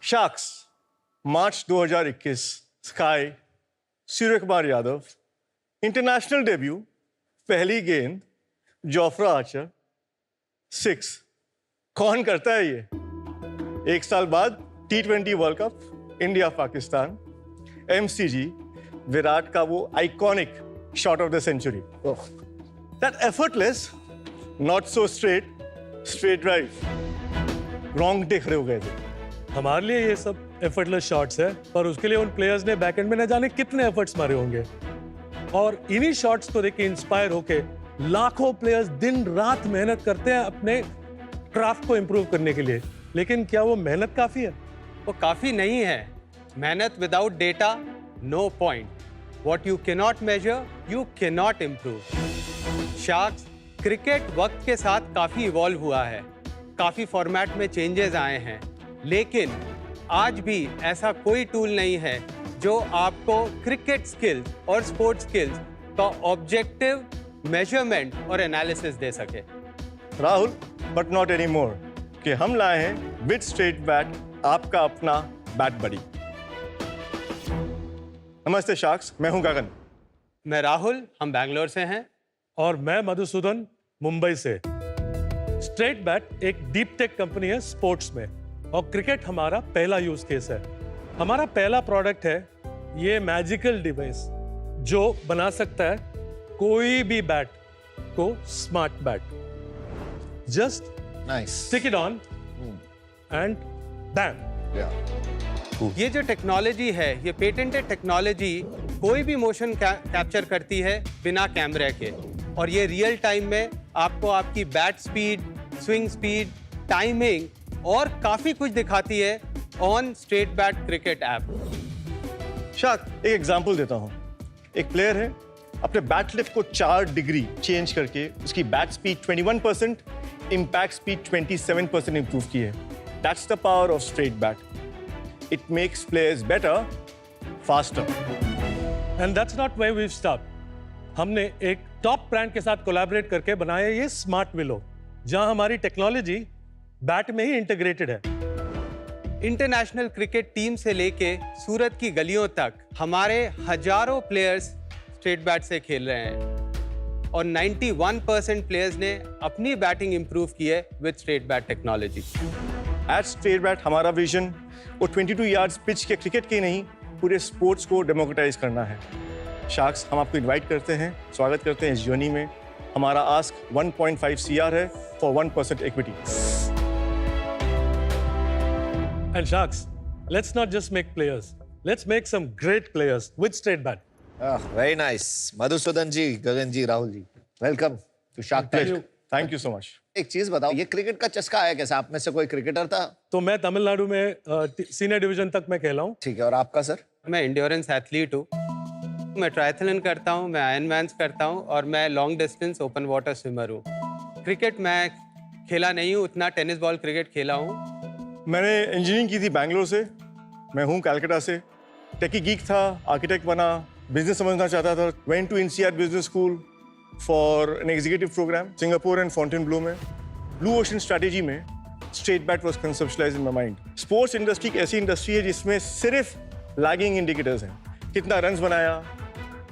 Sharks मार्च 2021 sky Surya Kumar Yadav international debut पहली गेंद Jofra Archer 6 कौन करता है ये? एक साल बाद T20 world cup India Pakistan MCG Virat का वो iconic shot of the century that effortless not so straight drive रोंगटे खड़े हो गए थे। हमारे लिए ये सब एफर्टलेस शॉट्स है, पर उसके लिए उन प्लेयर्स ने बैकएंड में न जाने कितने एफर्ट्स मारे होंगे और इन्हीं शॉट्स को देख के इंस्पायर होके लाखों प्लेयर्स दिन रात मेहनत करते हैं अपने क्राफ्ट को इंप्रूव करने के लिए। लेकिन क्या वो मेहनत काफी है? वो काफी नहीं है। मेहनत without data no point. What you cannot measure you cannot improve. Sharks cricket वक्त के साथ काफी इवॉल्व हुआ है, काफी फॉर्मेट में चेंजेस आए हैं, लेकिन आज भी ऐसा कोई टूल नहीं है जो आपको क्रिकेट स्किल्स और स्पोर्ट्स स्किल्स का ऑब्जेक्टिव मेजरमेंट और एनालिसिस दे सके। Rahul but not any more कि हम लाए हैं विद स्ट्रेट बैट आपका अपना बैट बडी। नमस्ते शार्क्स, मैं हूं गगन। मैं राहुल, हम बैंगलोर से हैं। और मैं मधुसूदन, मुंबई से। स्ट्रेट बैट एक डीप टेक कंपनी है स्पोर्ट्स में और क्रिकेट हमारा पहला यूज केस है। हमारा पहला प्रोडक्ट है ये मैजिकल डिवाइस जो बना सकता है कोई भी बैट को smart bat. Just stick it on and bam. ये जो टेक्नोलॉजी है, ये पेटेंटेड टेक्नोलॉजी कोई भी मोशन कैप्चर करती है बिना कैमरे के, और ये रियल टाइम में आपको आपकी bat speed, swing speed, timing और काफी कुछ दिखाती है on straight bat cricket app. Shark, एक एग्जांपल देता हूं। एक प्लेयर है, अपने बैट लिफ्ट को 4 डिग्री चेंज करके उसकी bat speed 21%, impact speed 27% improve की है। That's the power of straight bat. It makes players better, faster. And that's not where we've stopped. हमने एक टॉप ब्रांड के साथ कोलैबोरेट करके बनाया ये स्मार्ट विलो, जहां हमारी टेक्नोलॉजी बैट में ही इंटीग्रेटेड है। इंटरनेशनल क्रिकेट टीम से लेके सूरत की गलियों तक हमारे हजारों प्लेयर्स स्ट्रेट बैट से खेल रहे हैं और 91% प्लेयर्स ने अपनी बैटिंग इंप्रूव की है with straight bat technology. At straight bat हमारा विजन वो 22 यार्ड्स पिच के क्रिकेट के नहीं, पूरे स्पोर्ट्स को डेमोक्रेटाइज करना है। शार्क्स, हम आपको इनवाइट करते हैं, स्वागत करते हैं इस जर्नी में। हमारा आस्क 1.5 CR है for 1% equity. And Sharks, let's not just make players. Let's make some great players with straight bat. Very nice. Madhusudan ji, Gagan ji, Rahul ji. Welcome to Shark Tank. Thank you so much. एक चीज बताओ, ये cricket का चस्का आया कैसे? आप में से कोई क्रिकेटर था? तो मैं तमिलनाडु में सीनियर डिवीजन तक मैं खेला हूँ। ठीक है, और आपका सर? मैं एंड्योरेंस एथलीट हूँ। मैं ट्रायथलन करता हूँ, मैं आयरनमैन्स करता हूँ और मैं long distance open water swimmer हूँ। क्रिकेट मैं खेला नहीं हूँ उतना, टेनिस बॉल क्रिकेट खेला हूँ। मैंने इंजीनियरिंग की थी बैंगलोर से। मैं हूँ कलकत्ता से। टेकी गीक था, आर्किटेक्ट बना, बिजनेस समझना चाहता था। Went to INSEAD business school for an executive program Singapore and Fontainebleau में। ब्लू ओशन स्ट्रैटेजी में straight bat was conceptualized in my mind. Sports industry एक ऐसी इंडस्ट्री है जिसमें सिर्फ लैगिंग इंडिकेटर्स हैं। कितना रन्स बनाया,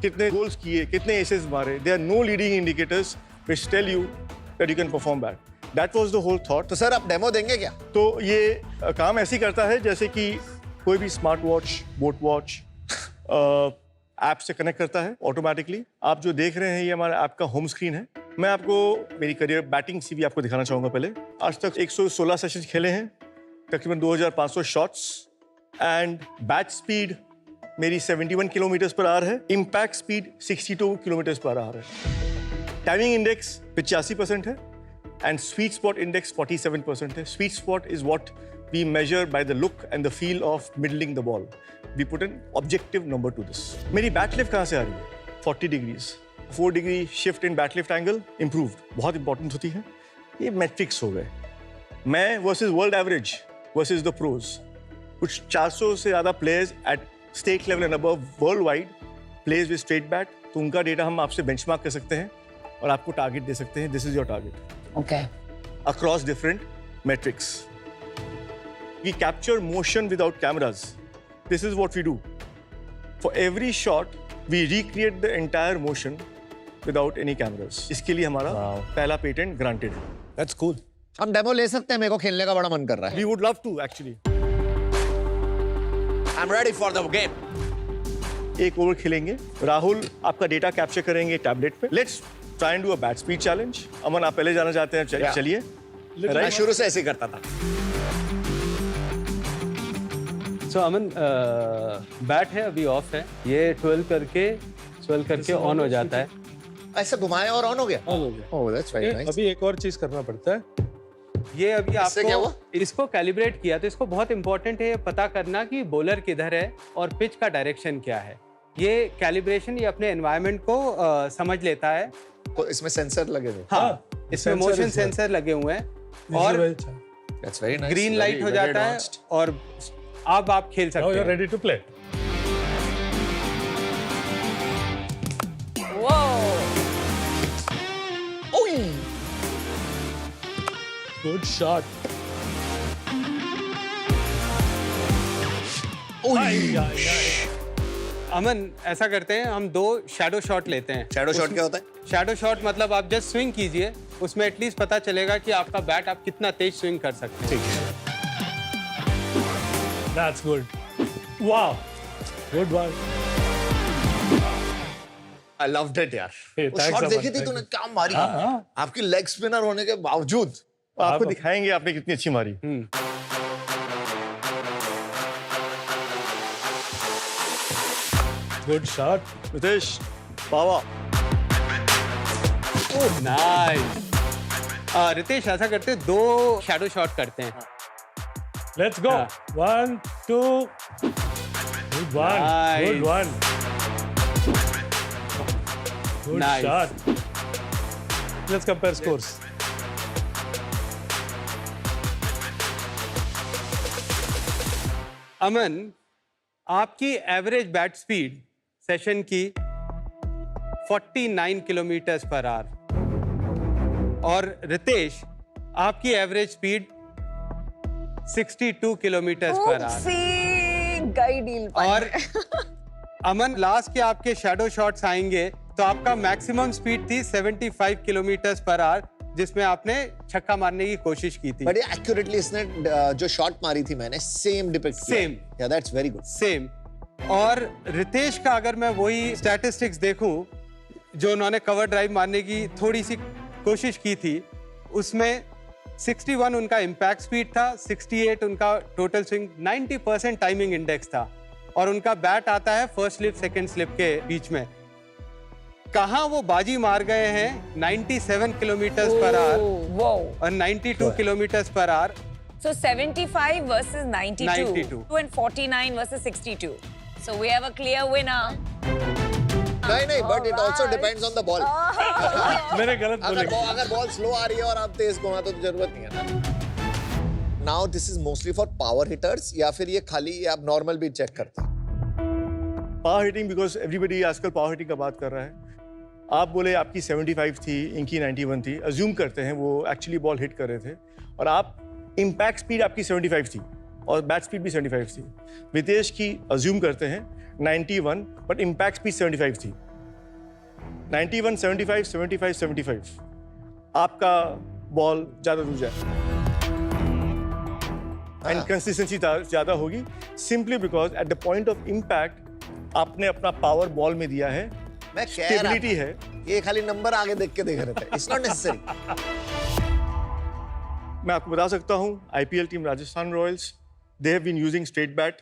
कितने गोल्स किए, कितने एसेस मारे। There are no leading indicators which tell you that you can perform bat. That was the whole thought. तो सर आप डेमो देंगे क्या? तो ये काम ऐसे ही करता है जैसे कि कोई भी smart watch, boat watch app से कनेक्ट करता है ऑटोमेटिकली। आप जो देख रहे हैं ये हमारा ऐप का होम स्क्रीन है। मैं आपको मेरी करियर बैटिंग CV आपको दिखाना चाहूँगा। पहले आज तक 116 सेशंस खेले हैं, तकरीबन 2500 शॉट्स, एंड बैट स्पीड मेरी 71 किलोमीटर पर आवर है। Impact speed 62 kilometre per hour है। टाइमिंग इंडेक्स 85% है एंड स्वीट स्पॉट इंडेक्स 47% है। Sweet spot is what we measure by the look and the feel of middling the ball. We put an objective number to this. मेरी bat lift कहाँ से आ रही है? 40 degrees. 4 degree shift in bat lift angle improved, बहुत important होती है। ये मैट्रिक्स हो गए। मैं versus world average versus the pros, कुछ 400 से ज़्यादा players at state level and above worldwide players with straight bat, तो उनका डेटा हम आपसे बेंचमार्क कर सकते हैं और आपको टारगेट दे सकते हैं। This is your target okay across different matrix. We capture motion without cameras. This is what we do. For every shot, we recreate the entire motion without any cameras. इसके लिए हमारा पहला पेटेंट granted है. That's cool. हम demo ले सकते हैं, मेरे को खेलने का बड़ा मन कर रहा है. We would love to actually. I'm ready for the game. एक ओवर खेलेंगे. राहुल आपका डेटा कैप्चर करेंगे टैबलेट पे. Let's try and do a bat speed challenge. अमन आप पहले जाना चाहते हैं? Yeah. चलिए. मैं शुरू से ऐसे ही करता था. सो अमन बैट है अभी ऑफ है, ये 12 करके ऑन हो जाता है. ऐसे घुमाया और ऑन हो गया. ऑन हो गया. Oh, that's very nice. अभी एक और चीज करना पड़ता है. ये अभी इससे क्या हुआ? आपको इसको कैलिब्रेट किया तो इसको बहुत इंपॉर्टेंट है ये पता करना कि बॉलर किधर है और पिच का डायरेक्शन क्या है. ये कैलिब्रेशन ये अपने एनवायरनमेंट को समझ लेता है. इसमें सेंसर लगे हुए. हाँ, इसमें sensor motion is there. Sensor लगे हुए हैं और That's very nice. Green light हो जाता है और अब आप खेल Now सकते you're हैं. ready to play. Good shot. अमन ऐसा करते हैं, हम 2 शैडो शॉट लेते हैं. शैडो शॉट क्या होता है? शैडो शॉट मतलब आप जस्ट स्विंग कीजिए, उसमें एटलीस्ट पता चलेगा कि आपका बैट आप कितना तेज स्विंग कर सकते हैं. That's good. Wow. Good one. I loved it यार. Hey, वो thanks, शॉट Aman. देखी थी Thank तूने क्या मारी? हाँ. आपकी लेग स्पिनर होने के बावजूद. आपको दिखाएंगे आपने कितनी अच्छी मारी. Good shot. रितेश पावा. नाइस. रितेश ऐसा करते हैं, 2 शैडो शॉट करते हैं. Let's go. 1, 2. Good one. Nice. Good one. Good Nice. shot. Let's compare scores. अमन, आपकी एवरेज बैट स्पीड सेशन की 49 किलोमीटर पर आवर और रितेश आपकी average speed 62 kilometre per hour. Deal और अमन लास्ट के आपके शैडो शॉट्स आएंगे तो आपका मैक्सिमम स्पीड थी 75 किलोमीटर पर आवर, जिसमें आपने छक्का मारने की कोशिश की थी. बट ये एक्यूरेटली इसने जो शॉट मारी थी मैंने सेम डिपिक्ट किया. Same. या दैट्स वेरी गुड. सेम. और रितेश का अगर मैं वही स्टैटिस्टिक्स देखूं जो उन्होंने कवर ड्राइव मारने की थोड़ी सी कोशिश की थी, उसमें 61 उनका इम्पैक्ट स्पीड था, 68 उनका टोटल स्विंग, 90% टाइमिंग इंडेक्स था और उनका बैट आता है फर्स्ट स्लिप सेकंड स्लिप के बीच में. कहाँ वो बाजी मार गए हैं 97 किलोमीटर पर आवर और 92 kilometre per hour. So 75 versus 92. 92. And 49 versus 62. So we have a clear winner. नहीं but it also depends on the ball. मैंने गलत बोला. अगर बॉल स्लो आ रही है और आप तेज घुमा तो जरूरत नहीं है ना. Now this is mostly for power hitters या फिर ये खाली आप नॉर्मल भी चेक करते हैं? पावर हिटिंग बिकॉज एवरीबडी आजकल पावर हिटिंग का बात कर रहा है. आप बोले आपकी 75 थी, इनकी 91 थी. अज्यूम करते हैं वो एक्चुअली बॉल हिट कर रहे थे और आप इम्पैक्ट स्पीड आपकी 75 थी और बैट स्पीड भी 75 थी. वितेश की अज्यूम करते हैं 91 बट इम्पैक्ट स्पीड 75 थी. 91, 75, 75, 75. आपका बॉल ज्यादा दूर जाए एंड कंसिस्टेंसी ज्यादा होगी simply because at the point of impact आपने अपना पावर बॉल में दिया है. मैं कह रहा स्टेबिलिटी था, है. ये खाली नंबर आगे देख के देख रहे थे. It's not necessary. मैं आपको बता सकता हूं IPL team Rajasthan Royals they have been using straight bat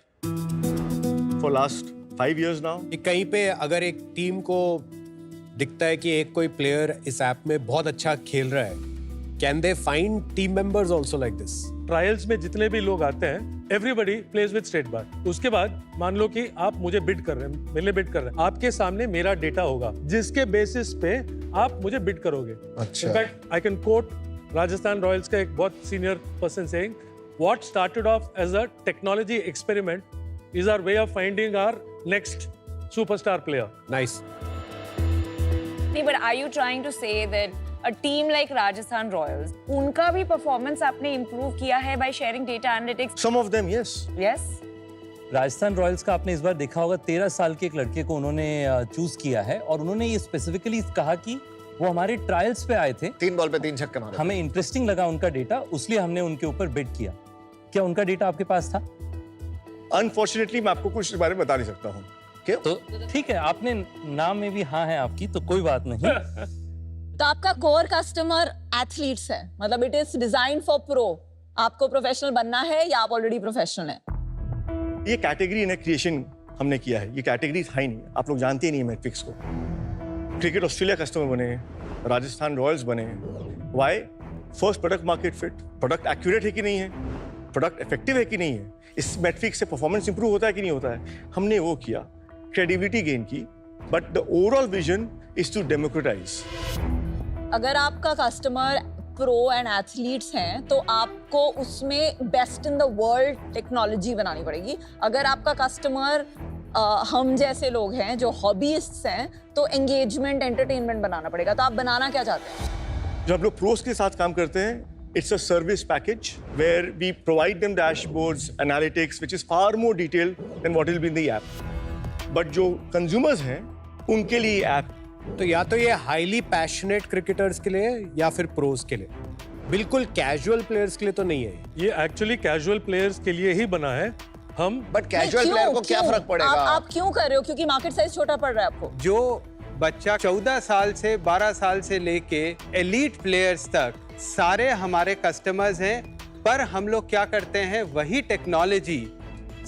for last 5 years now. कहीं पे अगर एक टीम को दिखता है कि एक कोई प्लेयर इस ऐप में बहुत अच्छा खेल रहा है, can they find team members also like this? Trials में जितने भी लोग आते हैं, everybody plays with straight bat. उसके बाद मान लो कि आप मुझे बिड कर रहे हैं, मेरे लिए बिड कर रहे हैं, आपके सामने मेरा डेटा होगा जिसके बेसिस पे आप मुझे बिड करोगे. अच्छा. In fact I can quote Rajasthan Royals का एक बहुत senior person saying, what started off as a technology experiment is our way of finding our next superstar player. Nice. But are you trying to say that a team like Rajasthan Royals, उनका भी performance आपने improve किया है by sharing data analytics. Some of them, yes. Yes. Rajasthan Royals का आपने इस बार देखा होगा 13 साल के एक लड़के को उन्होंने चूज किया है और उन्होंने ये स्पेसिफिकली कहा कि वो हमारे ट्रायल्स पे आए थे, 3 बॉल पे 3 छक्के मारे। हमें इंटरेस्टिंग लगा उनका डेटा, इसलिए हमने उनके ऊपर बिड किया। क्या उनका डेटा आपके पास था? Unfortunately, मैं आपको कुछ इस बारे में बता नहीं सकता हूँ। क्यों? तो ठीक है, आपने नाम में भी हाँ है आपकी, तो कोई बात नहीं। तो आपका कोर कस्टमर एथलीट्स है, मतलब it is design for pro. आपको प्रोफेशनल बनना है या आप ऑलरेडी प्रोफेशनल हैं? ये कैटेगरी ने क्रिएशन हमने किया है, ये कैटेगरी था ही नहीं, आप लोग जानते ही नहीं मैट्रिक्स को। क्रिकेट ऑस्ट्रेलिया कस्टमर बने, राजस्थान रॉयल्स बने, why? First product market fit, product accurate है कि नहीं है, प्रोडक्ट इफेक्टिव है कि नहीं है, इस मैट्रिक्स से परफॉर्मेंस इंप्रूव होता है कि नहीं होता है, हमने वो किया, क्रेडिबिलिटी गेन की, but the overall vision is to democratize. अगर आपका कस्टमर प्रो एंड एथलीट्स हैं तो आपको उसमें best in the world technology बनानी पड़ेगी। अगर आपका कस्टमर हम जैसे लोग हैं जो हॉबीइस्ट्स हैं तो एंगेजमेंट एंटरटेनमेंट बनाना पड़ेगा। तो आप बनाना क्या चाहते हैं? जब हम लोग प्रोस के साथ काम करते हैं, it's a service package where we provide them dashboards, analytics, which is far more detailed than what will be in the app. But जो consumers हैं, उनके लिए ऐप। तो या तो ये हाईली पैशनेट क्रिकेटर्स के लिए या फिर प्रोस के लिए, बिल्कुल कैजुअल प्लेयर्स के लिए तो नहीं है। ये एक्चुअली कैजुअल प्लेयर्स के लिए ही बना है। हम बट कैजुअल क्यों? प्लेयर को क्या क्यों? फर्क पड़ेगा? आप क्यों कर रहे हो? क्योंकि मार्केट साइज छोटा पड़ रहा है आपको। जो बच्चा 14 साल से 12 साल से लेके एलीट प्लेयर्स तक सारे हमारे कस्टमर्स हैं, पर हम लोग क्या करते हैं, वही टेक्नोलॉजी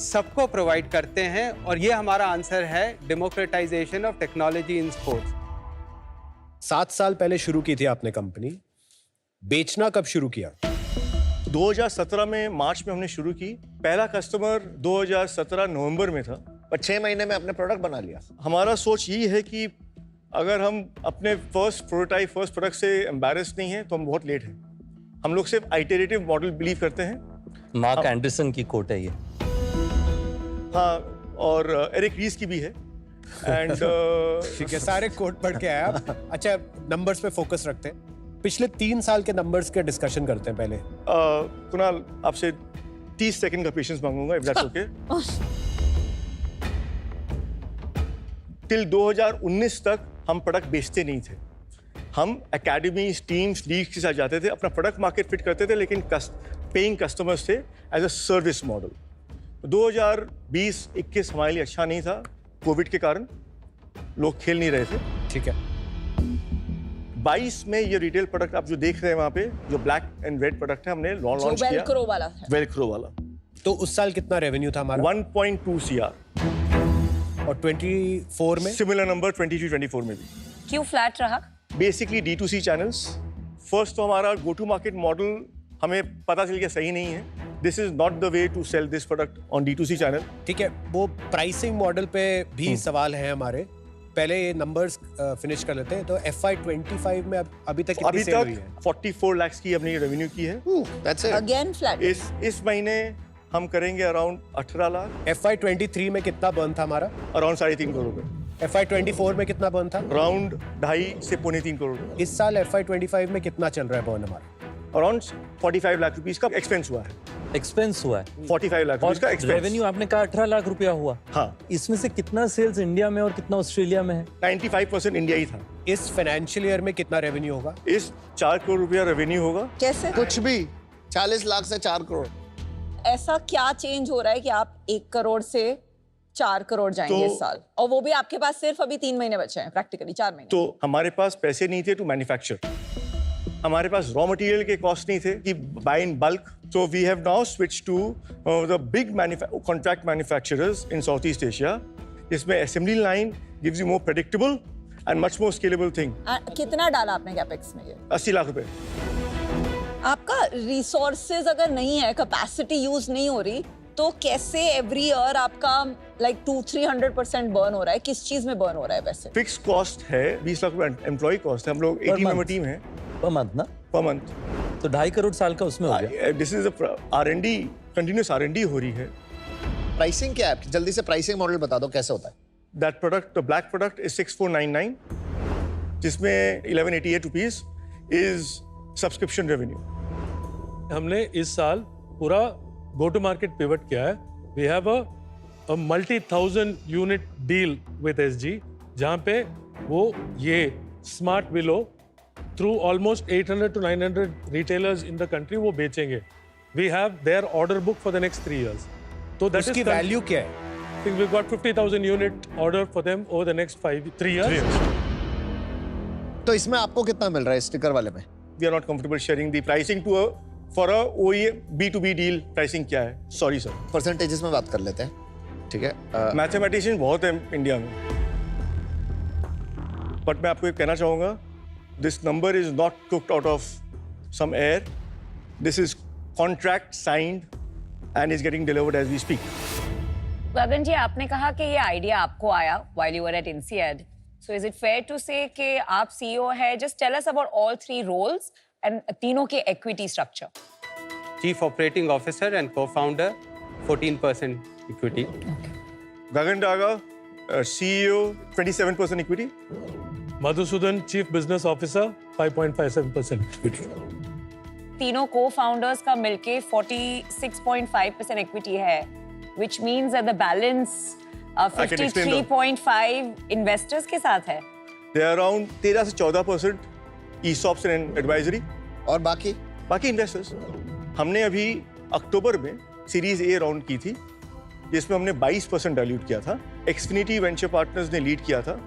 सबको प्रोवाइड करते हैं और ये हमारा आंसर है democratisation of technology in sports. 7 साल पहले शुरू की थी आपने कंपनी, बेचना कब शुरू किया? 2017 में मार्च में हमने शुरू की, पहला कस्टमर 2017 नवंबर में था। पर 6 महीने में अपने प्रोडक्ट बना लिया। हमारा सोच यही है कि अगर हम अपने फर्स्ट प्रोडक्ट से एम्बैरेस नहीं हैं तो हम बहुत लेट हैं। हम लोग सिर्फ आइटरेटिव मॉडल बिलीव करते हैं। मार्क एंडरसन की कोट है ये। हाँ, और एरिक रीस की भी है। एंड ठीक है, सारे कोट पढ़ के आए आप। अच्छा, नंबर्स पे फोकस रखते हैं। पिछले 3 साल के नंबर्स के डिस्कशन करते हैं पहले। कुणाल, आपसे 30 सेकंड का पेशेंस मांगूंगा, इफ दैट्स ओके। टिल 2019 तक हम प्रोडक्ट बेचते नहीं थे। हम एकेडमीज, टीम्स, लीग के साथ जाते थे, अपना प्रोडक्ट मार्केट फिट करते थे, लेकिन पेइंग कस्टमर्स थे एज अ सर्विस मॉडल। 2020-21 हमारे लिए अच्छा नहीं था, कोविड के कारण लोग खेल नहीं रहे थे। ठीक है, 22 में ये रिटेल प्रोडक्ट आप जो देख रहे हैं वहाँ पे, जो ब्लैक एंड रेड प्रोडक्ट है, हमने लॉन्च जो किया। वेलक्रो वाला है। वेलक्रो वाला। तो उस साल कितना रेवेन्यू था हमारा? 1.2 CR। और 24 में? सिमिलर नंबर 23-24 में भी। क्यों फ्लैट रहा? Basically D2C channels. फर्स्ट तो हमारा गो टू मार्केट मॉडल हमें पता चल गया सही नहीं है। This is not the way to sell this product on D2C channel. ठीक है, वो प्राइसिंग मॉडल पे भी सवाल है हमारे। पहले ये नंबर्स फिनिश कर लेते हैं। तो FY25 में अभी तक कितनी सेल हुई है? 44 लाख की हमने रेवेन्यू की है। That's it. Again flat. इस महीने हम करेंगे अराउंड 18 लाख। FY23 में कितना बर्न था हमारा? अराउंड 3.5 करोड़ रुपए। FY24 में कितना बर्न था? अराउंड 2.5 से 3.25 करोड़ रुपए। इस साल FY25 में कितना चल रहा है बर्न हमारा? अराउंड 45 लाख रुपीस का एक्सपेंस हुआ है। एक्सपेंस हुआ है 45 लाख और रुपीस का एक्सपेंस। रेवेन्यू आपने कहा 18 लाख रुपया हुआ। हाँ, इसमें से कितना सेल्स इंडिया में और कितना ऑस्ट्रेलिया में है? 95% इंडिया ही था। इस फाइनेंशियल ईयर में कितना रेवेन्यू होगा? इस 4 करोड़ रुपया रेवेन्यू होगा। कैसे? कुछ भी 40 लाख से 4 करोड़। ऐसा क्या चेंज हो रहा है कि आप 1 करोड़ से 4 करोड़ जाएंगे तो- इस साल? और वो भी आपके पास सिर्फ अभी 3 महीने बचे हैं, प्रैक्टिकली 4 महीने। तो हमारे पास पैसे नहीं थे टू मैन्युफैक्चर, हमारे पास रॉ मटेरियल के कॉस्ट नहीं थे कि buy in bulk. So we have now switch to the big contract manufacturers in South East Asia, जिसमें assembly line gives you more predictable and much more scalable thing. कितना डाला आपने capex में? ये 80 लाख रुपए। आपका रिसोर्सेज अगर नहीं है, कैपेसिटी यूज नहीं हो रही, तो कैसे एवरी ईयर आपका लाइक 200-300% बर्न हो रहा है? किस चीज में बर्न हो रहा है वैसे? फिक्स कॉस्ट है 20 लाख रुपए, एम्प्लॉय कॉस्ट है। हम लोग 80 मेंबर टीम है पर मंथ ना, पर मंथ। तो 2.5 करोड़ साल का उसमें हो गया। This is R&D, continuous R&D हो रही है। प्राइसिंग क्या है? जल्दी से प्राइसिंग मॉडल बता दो कैसे होता है। That product, the black product is 6499, जिसमें 1188 रुपीस। is subscription revenue. हमने इस साल पूरा गो टू मार्केट पिवट किया है. We have a multi 1000 unit deal with SG, जहां पे वो ये smart willow through almost 800 to 900 retailers in the country वो बेचेंगे. We have their order book for the next 3 years. तो दैट उसकी इज वैल्यू क्या है? I think we've got 50,000 unit order for them over the next 3 years. तो इसमें आपको कितना मिल रहा है स्टिकर वाले में? We are not comfortable sharing the pricing for a OEM B2B deal. Pricing क्या है? Sorry sir. परसेंटेजेस में बात कर लेते हैं, ठीक है? मैथमेटिशियन बहुत है इंडिया में, बट मैं आपको ये कहना चाहूँगा, this number is not cooked out of some air. This is contract signed and is getting delivered as we speak. Gagan ji, आपने कहा कि ये आइडिया आपको आया while you were at INSEAD. So is it fair to say कि आप CEO है? Just tell us about all 3 roles and तीनों के equity structure. Chief Operating Officer and co-founder, 14% equity. Gagan Daga, CEO, 27% equity. Madhusudan, Chief Business Officer, 5.57%. तीनों co-founders का मिलके 46.5% equity है, which means that the balance I can explain though. 53.5 investors के साथ है. They are around 13 से 14% ESOPs and advisory. और बाकी बाकी इन्वेस्टर्स. हमने अभी अक्टूबर में सीरीज ए राउंड की थी, जिसमें हमने 22% डाइल्यूट किया था. एक्सफिनिटी वेंचर पार्टनर्स ने लीड किया था.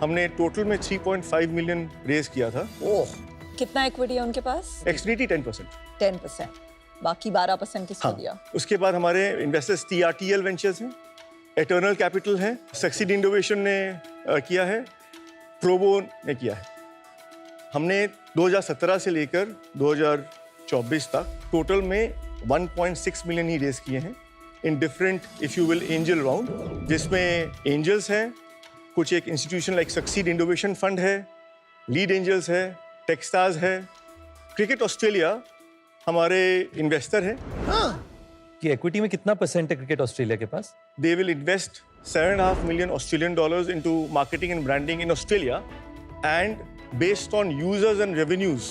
हमने टोटल में 3.5 मिलियन रेज किया था. ओह, कितना इक्विटी है उनके पास? एक्सफिनिटी 10%. 10%. बाकी 12% किसको दिया? उसके बाद हमारे इन्वेस्टर्स TRTL वेंचर्स हैं, एटर्नल कैपिटल है, सक्सीड इनोवेशन ने किया है, प्रोबो ने किया है. हमने 2017 से लेकर 2024 तक टोटल में 1.6 मिलियन ही रेस किए हैं in different, if you will, angel round, जिसमें एंजल्स हैं, कुछ एक institution like succeed innovation fund है, लीड एंजल्स है, टेक्सटार्स है, क्रिकेट ऑस्ट्रेलिया हमारे इन्वेस्टर हैं. कि इक्विटी में कितना परसेंट है क्रिकेट ऑस्ट्रेलिया के पास? They will invest $7.5 million Australian dollars into marketing and branding in Australia, and based on users and revenues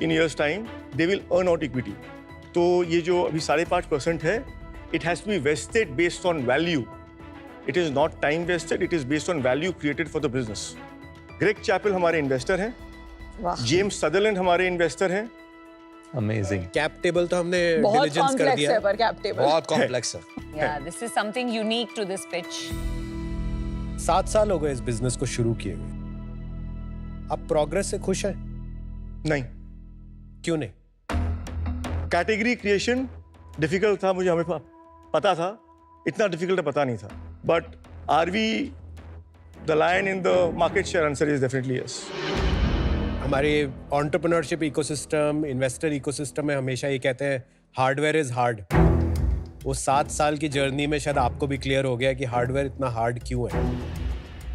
in years time, they will earn out equity. तो ये जो अभी 5.5% है, it has to be vested based on value. It is not time vested. It is based on value created for the business. Greg Chappell हमारे investor हैं. James Sutherland हमारे investor हैं. Amazing. Cap table तो हमने बहुत diligence कर complex दिया. है पर कैप टेबल. बहुत कॉम्प्लेक्स है. Yeah, this is something unique to this pitch. 7 साल हो गए इस बिजनेस को शुरू किए हुए. आप प्रोग्रेस से खुश हैं? नहीं. क्यों नहीं? कैटेगरी क्रिएशन डिफिकल्ट था, मुझे हमें पता था. इतना डिफिकल्ट पता नहीं था. But are we the lion in the market share? Answer is definitely yes. हमारे एंटरप्रेन्योरशिप इकोसिस्टम, इन्वेस्टर इकोसिस्टम में हमेशा ये कहते हैं हार्डवेयर इज हार्ड. वो 7 साल की जर्नी में शायद आपको भी क्लियर हो गया कि हार्डवेयर इतना हार्ड क्यों है.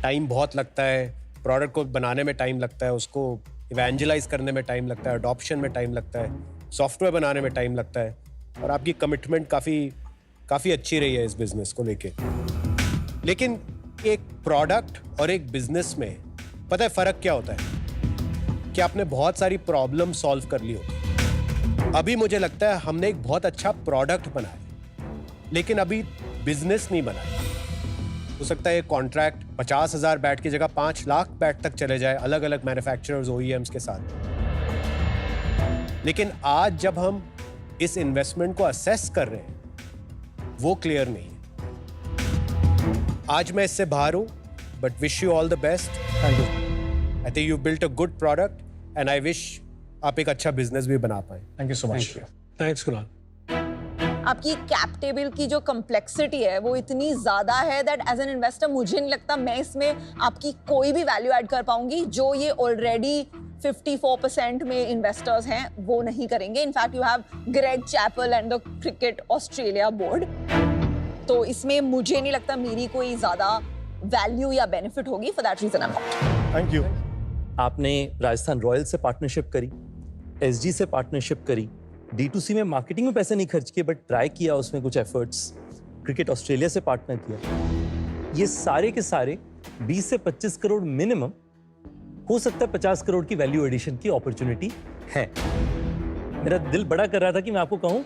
टाइम बहुत लगता है, प्रोडक्ट को बनाने में टाइम लगता है, उसको इवेंजलाइज करने में टाइम लगता है, अडॉप्शन में टाइम लगता है, सॉफ्टवेयर बनाने में टाइम लगता है. और आपकी कमिटमेंट काफ़ी अच्छी रही है इस बिजनेस को लेके. लेकिन एक प्रोडक्ट और एक बिजनेस में पता है फ़र्क क्या होता है? कि आपने बहुत सारी प्रॉब्लम सॉल्व कर ली होती. अभी मुझे लगता है हमने एक बहुत अच्छा प्रोडक्ट बनाया, लेकिन अभी बिजनेस नहीं बनाया. हो सकता है ये कॉन्ट्रैक्ट 50,000 बैट की जगह 5 लाख बैट तक चले जाए अलग अलग मैन्युफैक्चरर्स, OEMs के साथ. लेकिन आज जब हम इस इन्वेस्टमेंट को असेस कर रहे हैं, वो क्लियर नहीं है. आज मैं इससे बाहर हूं, but wish you all the best. Thank you. I think you built a good product and I wish आप एक अच्छा बिजनेस भी बना पाए. Thank you so much. Thanks, Kunal. आपकी कैप टेबल की जो कम्प्लेक्सिटी है वो इतनी ज्यादा है दैट एज एन इन्वेस्टर मुझे नहीं लगता मैं इसमें आपकी कोई भी वैल्यू ऐड कर पाऊंगी. जो ये ऑलरेडी 54% में इन्वेस्टर्स हैं वो नहीं करेंगे. In fact you have Greg Chappell and the cricket Australia board. तो इसमें मुझे नहीं लगता मेरी कोई ज्यादा वैल्यू या बेनिफिट होगी. For that reason I am not. Thank you. आपने राजस्थान रॉयल्स से पार्टनरशिप करी, एसजी से पार्टनरशिप करी, D2C में मार्केटिंग में पैसे नहीं खर्च किए बट ट्राई किया उसमें कुछ एफर्ट्स, क्रिकेट ऑस्ट्रेलिया से पार्टनर किया. ये सारे के सारे 20 से 25 करोड़ मिनिमम हो सकता है 50 करोड़ की वैल्यू एडिशन की अपॉर्चुनिटी है। मेरा दिल बड़ा कर रहा था कि मैं आपको कहूं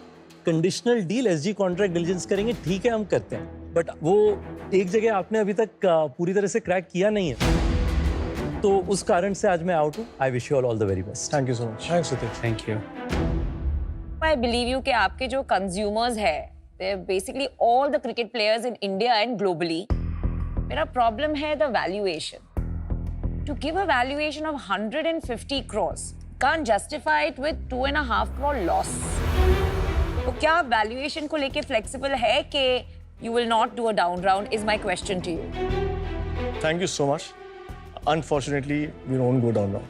conditional deal SG contract diligence करेंगे, ठीक है हम करते हैं, बट वो एक जगह आपने अभी तक पूरी तरह से क्रैक किया नहीं है, तो उस कारण से आज मैं आउट हूं। I wish you all the very best. Thank you so much. Thanks Sudesh. Thank you. I believe you कि आपके जो consumers है, they're basically all the cricket players in India and globally. मेरा problem है the valuation. To give a valuation of 150 crores, can't justify it with 2.5 crore loss. तो क्या valuation को लेके flexible है कि you will not do a down round is my question to you. Thank you so much. Unfortunately, we won't go down now.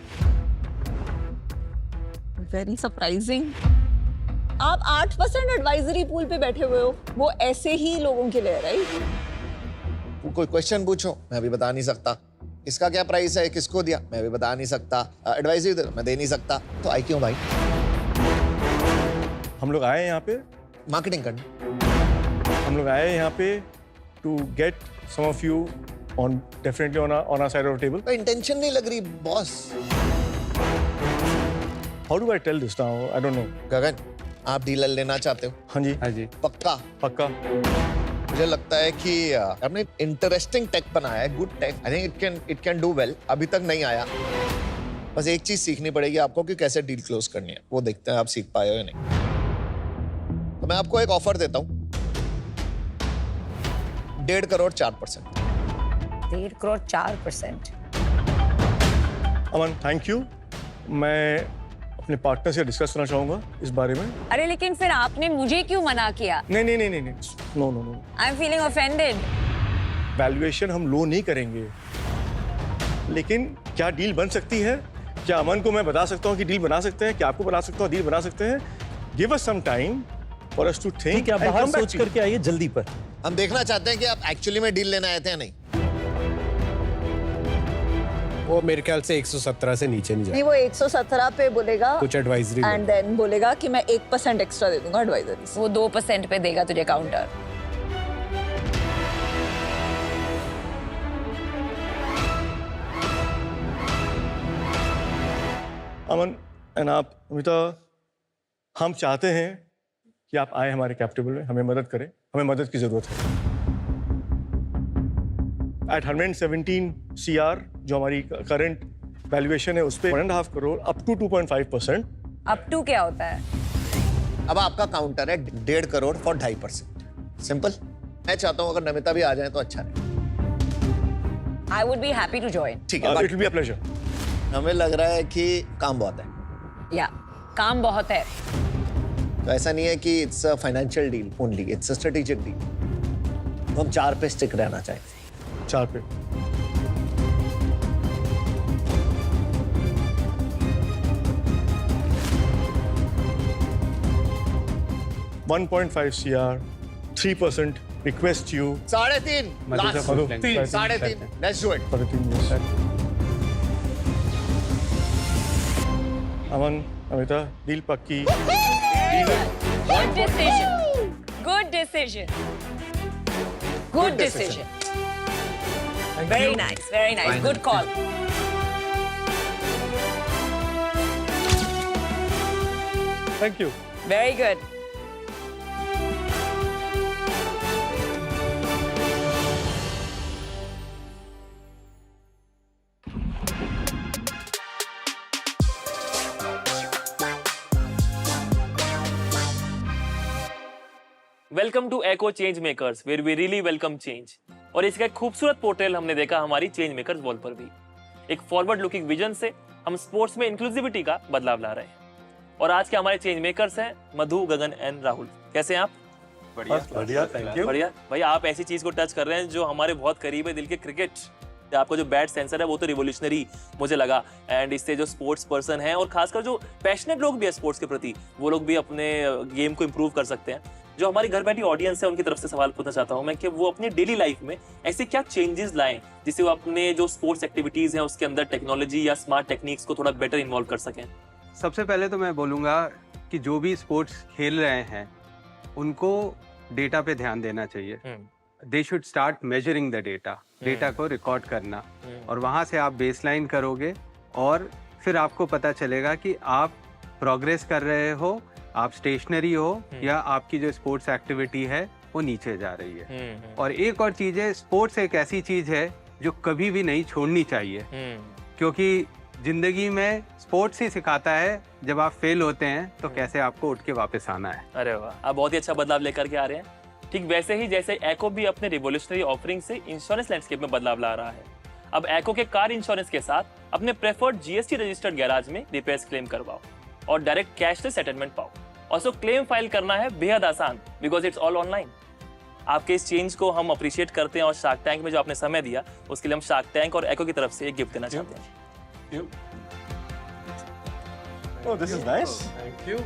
Very surprising. आप 8% advisory pool पे बैठे हुए हो, वो ऐसे ही लोगों के लिए, राइट? कोई क्वेश्चन पूछो, मैं भी बता नहीं सकता। इसका क्या प्राइस है, किसको दिया, मैं भी बता नहीं सकता। एडवाइजरी दे दो, मैं दे नहीं सकता। तो आई क्यों भाई? हम लोग आए हैं यहाँ पे, मार्केटिंग करना। हम लोग आए हैं यहाँ पे to get some of you on definitely on our side of the table. तो इंटेंशन नहीं लग रही boss. How do I tell this now? I don't know. गगन, आप डीलर लेना चाहते हो? हाँ जी, हाँ जी। पक्का? पक्का। मुझे लगता है कि आपने इंटरेस्टिंग टेक बनाया है, good take. I think it can do well. अभी तक नहीं आया, बस एक चीज सीखनी पड़ेगी आपको कि कैसे डील क्लोज करनी है। वो देखते हैं आप सीख पाए हो या नहीं। तो मैं आपको एक ऑफर देता हूँ, 1.5 crore 4%। 1.5 crore 4%. Aman, thank you. मैं अपने पार्टनर से डिस्कस करना चाहूंगा इस बारे में। अरे लेकिन फिर आपने मुझे क्यों मना किया? नहीं नहीं नहीं नहीं नहीं, no no no. I am feeling offended. Valuation हम लो नहीं करेंगे, लेकिन क्या डील बन सकती है? क्या अमन को मैं बता सकता हूँ कि डील बना सकते हैं? क्या आपको बता सकता हूँ डील बना सकते हैं? Give us some time for us to think. ठीक है, आप बाहर सोच करके आइए जल्दी पर। हम देखना चाहते हैं कि आप एक्चुअली में डील लेना आए थे या नहीं। वो मेरे ख्याल से 117 से नीचे नहीं नहीं, जाए। वो 117 पे बोलेगा कुछ एडवाइजरी एंड देन बोलेगा कि मैं 1% एक्स्ट्रा दे दूंगा एडवाइजरी से। वो 2% पे देगा तुझे काउंटर। अमन एंड आप अमिता, हम चाहते हैं कि आप आए हमारे कैप टेबल में, हमें मदद करें, हमें मदद की जरूरत है। एट 117 CR जो हमारी करंट वैल्यूएशन है उस पे 1.5 crore up to 2.5%। Up to क्या होता है? अब आपका काउंटर है 1.5 करोड़ फॉर 2.5%। सिंपल। मैं चाहता हूँ अगर नमिता भी आ जाए तो अच्छा रहे। I would be happy to join. ठीक है, it will be a pleasure. हमें लग रहा है कि काम बहुत है। या काम बहुत है। तो ऐसा नहीं है कि it's a financial deal only, it's a strategic deal. तो हम 4 पे स्टिक रहना चाहेंगे। 4 पे। $1.5 CR, 3% request you. 3.5 Madhu last. से पूछ लेंगे। 3.5 let's do it. 3.5 years. Aman, Amita, deal पक्की। Good decision. Good decision. Good decision. Very nice. Very nice. Good call. Thank you. Very good. Welcome to eco change makers where we really welcome change. और इसका एक खूबसूरत portrayal हमने देखा हमारी change makers wall पर भी। एक फॉरवर्ड लुकिंग विजन से हम स्पोर्ट्स में इंक्लूसिविटी का बदलाव ला रहे हैं। और आज के हमारे चेंज मेकर्स हैं मधु, गगन एंड राहुल। कैसे हैं आप? बढ़िया, थैंक यू। बढ़िया भाई, आप ऐसी चीज को टच कर रहे हैं जो हमारे बहुत करीब है दिल के, क्रिकेट। आपका जो बैट सेंसर है वो तो रिवोल्यूशनरी मुझे लगा। एंड इससे जो स्पोर्ट्स पर्सन है और खासकर जो पैशनेट लोग भी है स्पोर्ट्स के प्रति, वो लोग भी अपने गेम को इम्प्रूव कर सकते हैं। जो हमारी घर बैठी ऑडियंस है उनकी तरफ से सवाल पूछना चाहता हूं मैं कि वो अपनी डेली लाइफ में ऐसे क्या चेंजेस लाएं जिससे वो अपने जो स्पोर्ट्स एक्टिविटीज हैं उसके अंदर टेक्नोलॉजी या स्मार्ट टेक्निक्स को थोड़ा बेटर इन्वॉल्व कर सकें। सबसे पहले तो मैं बोलूँगा कि जो भी स्पोर्ट्स खेल रहे हैं उनको डेटा पे ध्यान देना चाहिए। They should start measuring the data को रिकॉर्ड करना, और वहाँ से आप बेसलाइन करोगे और फिर आपको पता चलेगा कि आप प्रोग्रेस कर रहे हो, आप स्टेशनरी हो या आपकी जो स्पोर्ट्स एक्टिविटी है वो नीचे जा रही है। और एक और चीज़ है, स्पोर्ट्स एक ऐसी चीज़ है जो कभी भी नहीं छोड़नी चाहिए, क्योंकि जिंदगी में स्पोर्ट्स ही सिखाता है जब आप फेल होते हैं तो कैसे आपको उठ के वापस आना है। अरे वाह, आप बहुत ही अच्छा बदलाव लेकर के आ रहे हैं। ठीक वैसे ही जैसे एको भी अपने रिवोल्यूशनरी ऑफरिंग से इंश्योरेंस लैंडस्केप में बदलाव ला रहा है। अब एको के कार इंश्योरेंस के साथ अपने प्रेफर्ड जीएसटी रजिस्टर्ड गैराज में रिपेयर्स क्लेम करवाओ और डायरेक्ट कैशलेस सेटलमेंट पाओ। और सो क्लेम फाइल करना है बेहद आसान, बिकॉज इट्स ऑल ऑनलाइन। आपके इस चेंज को हम अप्रिशिएट करते हैं और शार्क टैंक में जो आपने समय दिया उसके लिए हम शार्क टैंक और एको की तरफ से एक गिफ्ट देना चाहते हैं। Oh, this is nice. Thank you.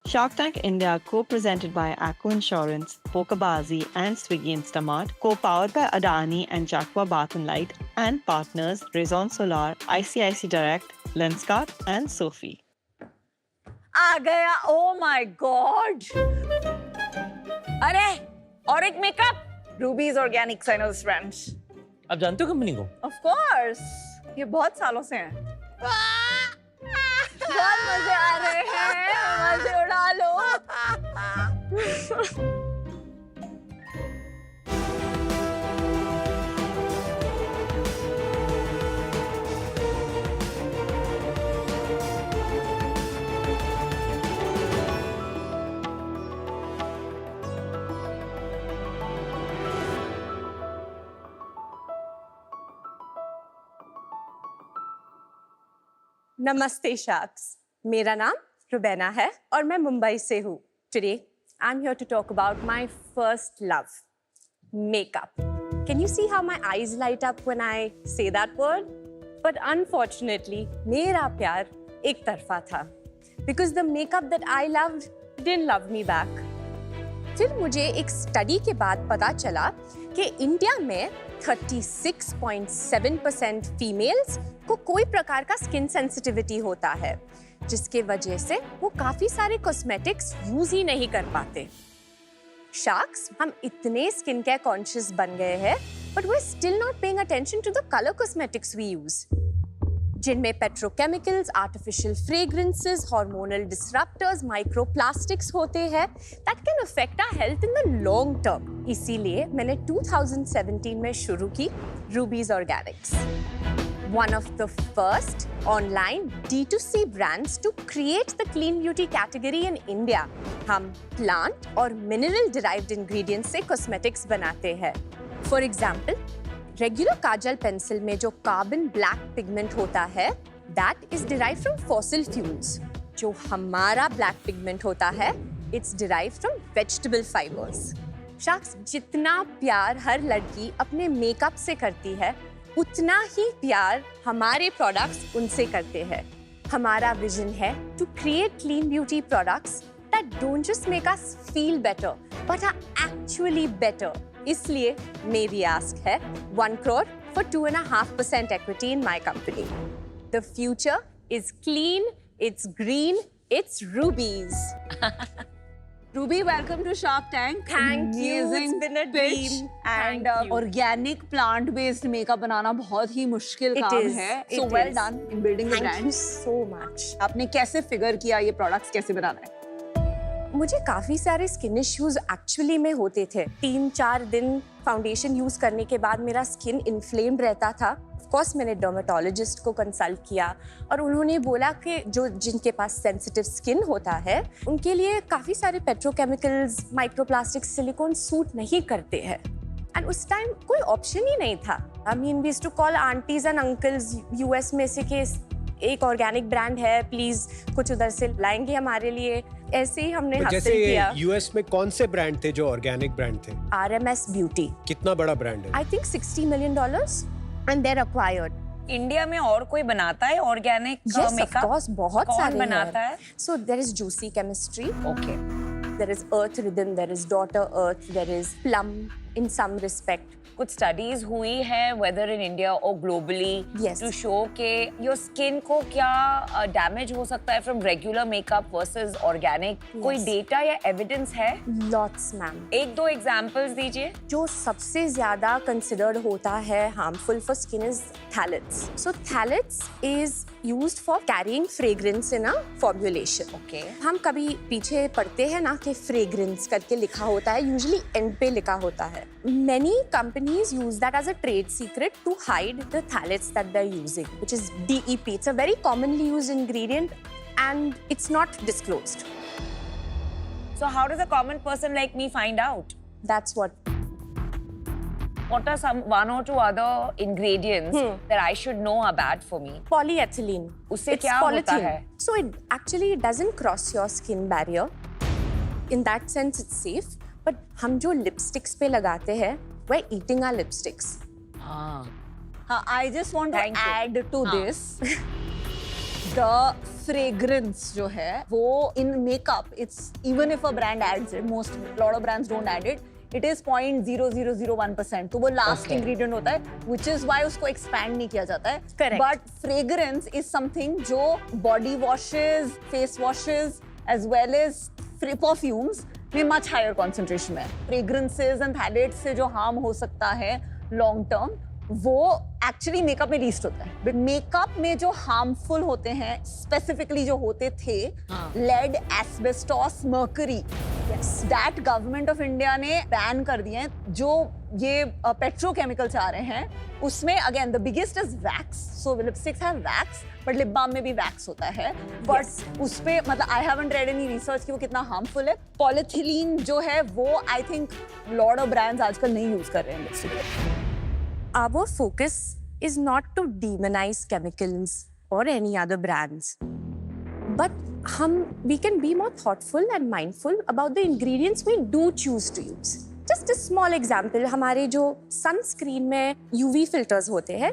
Shark Tank India, co-presented by Acco Insurance, Pokebazi and Swiggy Instamart, co-powered by Adani and Jaqua Bath and Light, and partners Raison Solar, ICICI Direct, Lenskart and Sophie. आ गया, oh my god! अरे, और एक makeup, Ruby's Organic Sinus Ranch. आप जानते हो company को? Of course, ये बहुत सालों से हैं। बहुत मजे आ रहे हैं, मजे उड़ा लो। नमस्ते शार्क्स, मेरा नाम रुबैना है और मैं मुंबई से हूँ। Today I am here to talk about my first love, makeup. Can you see how my eyes light up when I say that word? But unfortunately मेरा प्यार एक तरफा था, because the makeup that I loved didn't love me back. फिर मुझे एक study के बाद पता चला कि इंडिया में 36.7% फीमेल्स को कोई प्रकार का स्किन सेंसिटिविटी होता है, जिसके वजह से वो काफी सारे कॉस्मेटिक्स यूज ही नहीं कर पाते। शार्क्स, हम इतने स्किन केयर कॉन्शियस बन गए हैं, but we still not paying attention to the colour cosmetics we use, जिनमें petrochemicals, artificial fragrances, hormonal disruptors, microplastics होते हैं that can affect our health in the long term. इसीलिए मैंने 2017 में शुरू की Ruby's organics, one of the first online D2C brands to create the clean beauty category in India. हम plant और mineral derived ingredients से cosmetics बनाते हैं। For example, regular Kajal pencil में जो कार्बन ब्लैक पिगमेंट होता है, that is derived from fossil fuels. जो हमारा ब्लैक पिगमेंट होता है, it's derived from vegetable fibers. Sharks, जितना प्यार हर लड़की अपने मेकअप से करती है, उतना ही प्यार हमारे प्रोडक्ट्स उनसे करते हैं। हमारा विजन है to create clean beauty products that don't just make us feel better but are actually better. इसलिए मेरी आस्क है 1 crore for 2.5% equity in my company. The future is clean, it's green, it's rubies. Ruby, welcome to Shark Tank. Thank you. Amazing It's been a pitch. dream. And Thank you. organic plant-based makeup बनाना बहुत ही मुश्किल It काम is. है. It So well is. done in building the Thank brand. you so much. आपने कैसे figure किया ये products कैसे बनाना है? मुझे काफी सारे स्किन इश्यूज एक्चुअली में होते थे। 3-4 दिन फाउंडेशन यूज करने के बाद मेरा स्किन इन्फ्लेम्ड रहता था। ऑफ कोर्स मैंने डर्मेटोलॉजिस्ट को कंसल्ट किया और उन्होंने बोला कि जो जिनके पास सेंसिटिव स्किन होता है उनके लिए काफी सारे पेट्रोकेमिकल्स, माइक्रोप्लास्टिक्स, सिलिकॉन सूट नहीं करते हैं। एंड उस टाइम कोई ऑप्शन ही नहीं था। I mean we used to call aunties and uncles US में से कि एक ऑर्गेनिक ब्रांड है, प्लीज कुछ उधर से लाएंगे हमारे लिए। ऐसे ही हमने हासिल जैसे किया। यूएस में कौन से ब्रांड थे जो ऑर्गेनिक ब्रांड थे? RMS Beauty, कितना बड़ा ब्रांड है? I think $60 million and they're acquired. India में और कोई बनाता है organic Yes, of makeup? course, बहुत कौन सारे बनाता हैं। है? So there is Juicy Chemistry, okay, there is Earth Rhythm, there is Daughter Earth, there is Plum in some respect. कुछ स्टडीज हुई है whether in India or globally Yes. to show के your skin को क्या damage हो सकता है from regular makeup versus organic? कोई डेटा या एविडेंस है? Lots ma'am. एक दो एग्जांपल्स दीजिए। जो सबसे ज्यादा कंसिडर्ड होता है harmful for skin is phthalates. So phthalates is used for carrying fragrance in a formulation. Okay. हम कभी पीछे पढ़ते हैं ना कि फ्रेग्रेंस करके लिखा होता है, यूजुअली एंड पे लिखा होता है। Many companies use that as a trade secret to hide the phthalates that they're using, which is DEP. It's a very commonly used ingredient and it's not disclosed. So how does a common person like me find out? That's what. What are some one or two other ingredients that I should know are bad for me? Polyethylene. उससे It's क्या होता polythene. है? So it actually doesn't cross your skin barrier. In that sense, it's safe. But हम जो lipsticks पे लगाते हैं, we're eating our lipsticks. I just want to Thank you. add to this. The fragrance जो है वो in makeup, it's even if a brand adds it, lot of brands don't add it. It is 0.0001%. तो वो last ingredient होता है, which is why उसको expand नहीं किया जाता है. Correct. But fragrance is something जो body washes, face washes, as well as perfumes में much higher concentration में है. Fragrances and phthalates से जो harm हो सकता है long term, वो एक्चुअली मेकअप में लीस्ट होता है। मेकअप में जो हार्मफुल होते हैं स्पेसिफिकली जो होते थे lead, asbestos, mercury, that government of India ने बैन कर दिए हैं। जो ये पेट्रोकेमिकल्स आ रहे हैं उसमें again the biggest is wax. So lipsticks have wax, but lip balm में भी वैक्स होता है। बट उस पे मतलब I haven't read any research कि वो कितना हार्मफुल है। पॉलीथिलीन जो है वो I think lot of brands आजकल नहीं यूज कर रहे हैं lipstick. Our focus is not to demonize chemicals or any other brands, but we can be more thoughtful and mindful about the ingredients we do choose to use. Just a small example, हमारे जो sunscreen में UV filters होते हैं,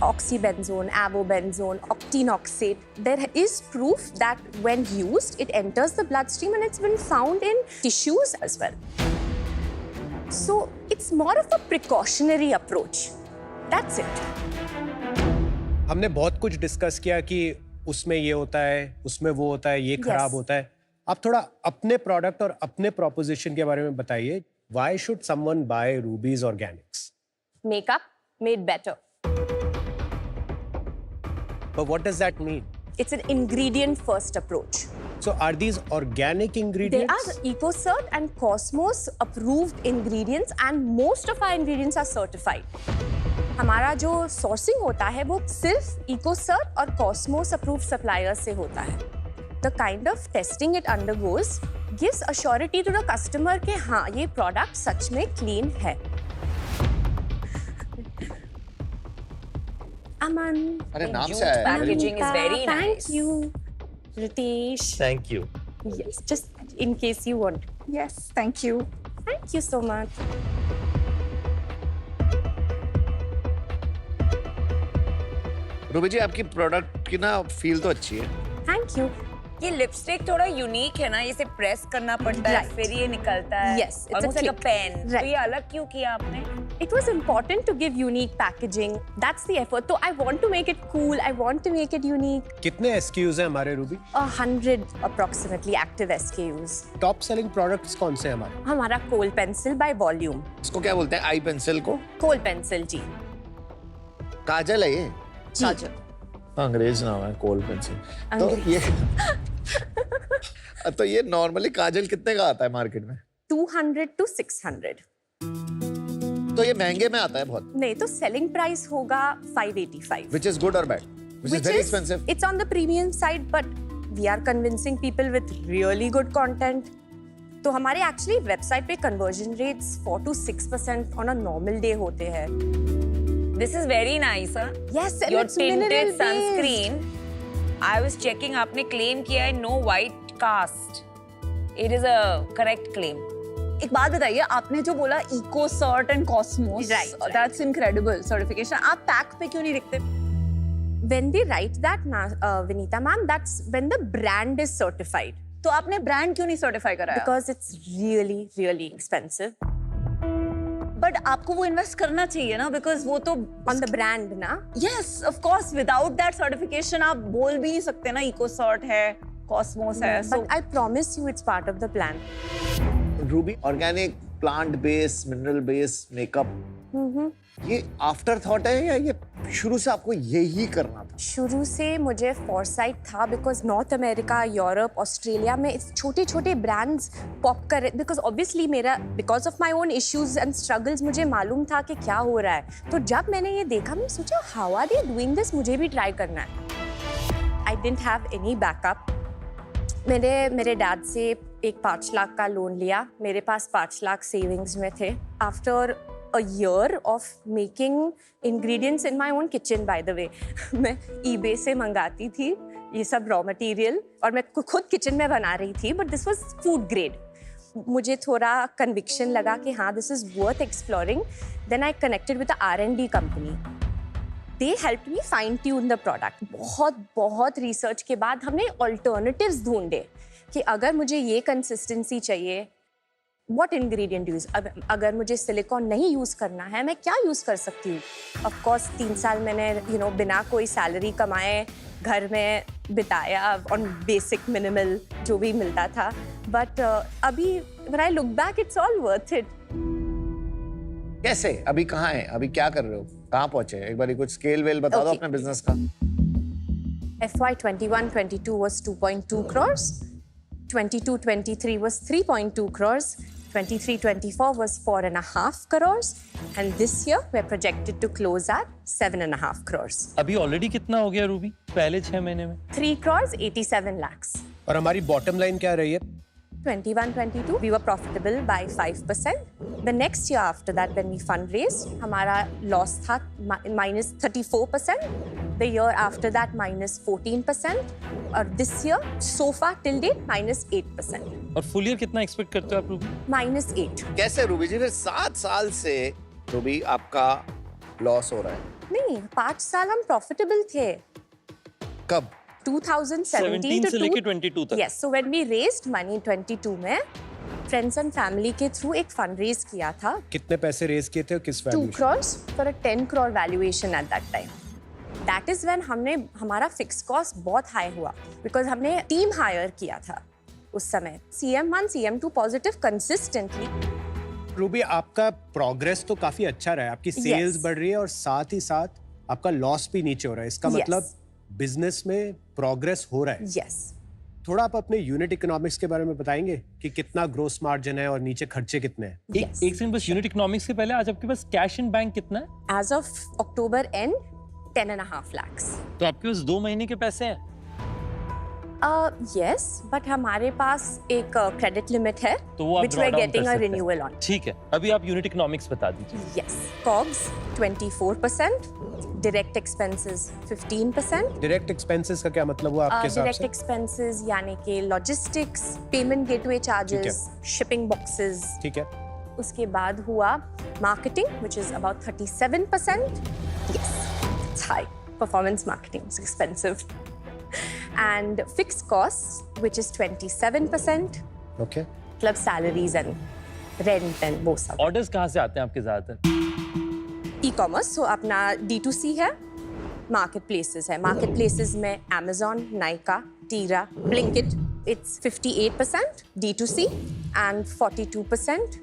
oxybenzone, avobenzone, octinoxate, there is proof that when used, it enters the bloodstream and it's been found in tissues as well. So it's more of a precautionary approach. That's it. हमने बहुत कुछ discuss किया कि उसमें ये होता है, उसमें वो होता है, ये खराब होता है। आप थोड़ा अपने प्रोडक्ट और अपने प्रोपोजिशन के बारे में बताइए। Why should someone buy Ruby's Organics? Makeup made better. But what does that mean? It's an ingredient first approach. So are these organic They ingredients? are EcoCert and Cosmos approved ingredients and most of our ingredients are certified. हमारा जो sourcing होता है वो सिर्फ EcoCert और Cosmos approved suppliers से होता है. The kind of testing it undergoes gives assurity to the customer कि हाँ ये product सच में clean है. Aman. अरे नाम Jute से आया है। packaging is very Thank nice. you, Ritesh. Thank you. Yes, just in case you want. Yes, thank you. Thank you so much. Ruby ji, आपकी प्रोडक्ट की ना फील तो अच्छी है। Thank you. ये लिपस्टिक थोड़ा यूनिक है ना, इसे प्रेस करना पड़ता है Right. फिर ये निकलता है। Yes, it's a almost like a click. pen. तो Right. ये अलग क्यों किया आपने? It was important to give unique packaging. That's the effort. So I want to make it cool. I want to make it unique. कितने SKUs हैं हमारे Ruby? 100 approximately active SKUs. Top selling products कौन से हैं हमारे? हमारा कोल pencil by volume. इसको क्या बोलते हैं? आई पेंसिल को कोल पेंसिल जी. काजल है ये। काजल. अंग्रेज नाम है कोल पेंसिल। तो ये तो ये नॉर्मली काजल कितने का आता है मार्केट में? 200 to 600. तो ये महंगे में आता है बहुत। नहीं तो सेलिंग प्राइस होगा 585. Which is good or bad? Which is very expensive. It's on the premium side, but we are convincing people with really good content. तो हमारे actually website पे conversion rates 4 to 6% on a normal day होते हैं. This is very nice, huh? Yes, and Your it's tinted mineral based. sunscreen. I was checking. आपने claim किया है no white cast. It is a correct claim. एक बात बताइए, आपने जो बोला EcoCert and Cosmos, Right. that's incredible certification. आप पैक पे क्यों नहीं लिखते? When they write that, Vinita ma'am, that's when the brand is certified. तो आपने ब्रांड क्यों नहीं सर्टिफाई कराया? Because it's really, really expensive. But आपको वो इन्वेस्ट करना चाहिए ना, बिकॉज वो तो ऑन द ब्रांड ना. Yes of course, without that certification आप बोल भी नहीं सकते ना इकोसॉर्ट है, कॉस्मोस है. सो But I promise you it's part of the plan. Ruby, organic, plant based, mineral based makeup, ये आफ्टर थॉट है या ये शुरू से आपको यही करना था? शुरू से मुझे फॉरसाइट था, because north America, Europe, Australia में छोटे छोटे ब्रांड्स पॉप कर रहे, बिकॉज ऑब्वियसली मेरा because of my own issues and struggles मुझे मालूम था कि क्या हो रहा है. तो जब मैंने ये देखा, मैंने सोचा how are they doing this, मुझे भी ट्राई करना है. I didn't have any backup. मेरे डैड से एक 5 लाख का लोन लिया. मेरे पास 5 लाख सेविंग्स में थे. After a year of making ingredients in my own kitchen, by the way. मैं eBay से मंगाती थी ये सब रॉ मटेरियल और मैं खुद किचन में बना रही थी, but this was food grade. मुझे थोड़ा कन्विक्शन लगा कि हाँ, this is worth exploring. Then I connected with the R&D company. They help me fine tune the product. बहुत रिसर्च के बाद हमने ऑल्टरनेटिव्स ढूंढे कि अगर मुझे ये कंसिस्टेंसी चाहिए, What ingredient यूज, अगर मुझे सिलिकॉन नहीं यूज करना है, मैं क्या यूज कर सकती हूँ. ऑफ कोर्स 3 साल मैंने बिना कोई सैलरी कमाए घर में बिताया ऑन बेसिक मिनिमल जो भी मिलता था. बट अभी when I look back, it's all worth it. कैसे? अभी कहाँ है? अभी क्या कर रहे हो? कहाँ पहुंचे? एक बार कुछ स्केल वेल बता दो अपने बिजनेस का. FY 21-22 was 2.2 crores. 22-23 was 3.2 crores. 23-24 was 4.5 crores. And this year we're projected to close at 7.5 crores. अभी ऑलरेडी कितना हो गया रूबी पहले 6 महीने में? 3 crores 87 lakhs. और हमारी बॉटम लाइन क्या रही है? 21-22 we were profitable by 5%. The next year after that when we fundraised, हमारा loss था minus 34%. The year after that minus 14%. और this year so far till date minus 8%. और फुल ईयर कितना एक्सपेक्ट करते हो आप रूबी? Minus 8. कैसे Ruby जी? फिर 7 साल से रूबी आपका लॉस हो रहा है. नहीं, 5 साल हम प्रॉफिटेबल थे. कब? 2017 से लेके 22 तक. Yes, so when we raised money 22 में फ्रेंड्स एंड फैमिली के थ्रू एक फंड रेज किया था. कितने पैसे रेज किए थे और किस 2 valuation? crores for a 10 crore valuation at that time. That is when हमारा फिक्स कॉस्ट बहुत हाई हुआ बिकॉज हमने टीम हायर किया था उस समय. CM1, CM2 positive consistently. Ruby, आपका प्रोग्रेस तो काफी अच्छा रहा है. आपकी सेल्स Yes. बढ़ रही है और साथ ही साथ आपका लॉस भी नीचे हो रहा है. इसका Yes. मतलब बिजनेस में प्रोग्रेस हो रहा है. यस. थोड़ा आप अपने यूनिट इकोनॉमिक्स के बारे में बताएंगे कि कितना ग्रोस मार्जिन है और नीचे खर्चे कितने हैं? एक सेकंड बस, यूनिट इकोनॉमिक्स के पहले आज आपके पास कैश इन बैंक कितना है? As of October and 10.5 lakhs. तो आपके पास 2 महीने के पैसे हैं? Yes, but हमारे पास एक क्रेडिट लिमिट है तो वो आप which draw we're down getting कर a सकते हैं. renewal on. ठीक है, अभी आप यूनिट इकोनॉमिक्स बता दीजिए. Yes. COGS 24%, direct expenses 15%. Direct expenses का क्या मतलब हुआ आपके हिसाब Direct से? expenses यानी कि logistics, payment gateway charges, shipping boxes. ठीक है. उसके बाद हुआ marketing, which is about 37%. Yes, it's high. Performance marketing is expensive. And fixed costs, which is 27%. Okay. मतलब salaries and rent and वो सब. ऑर्डर्स कहाँ से आते हैं आपके ज्यादातर? E-commerce, so अपना D2C है, marketplaces है. Marketplaces में Amazon, Nykaa, Tira, Blinkit. It's 58% D2C and 42%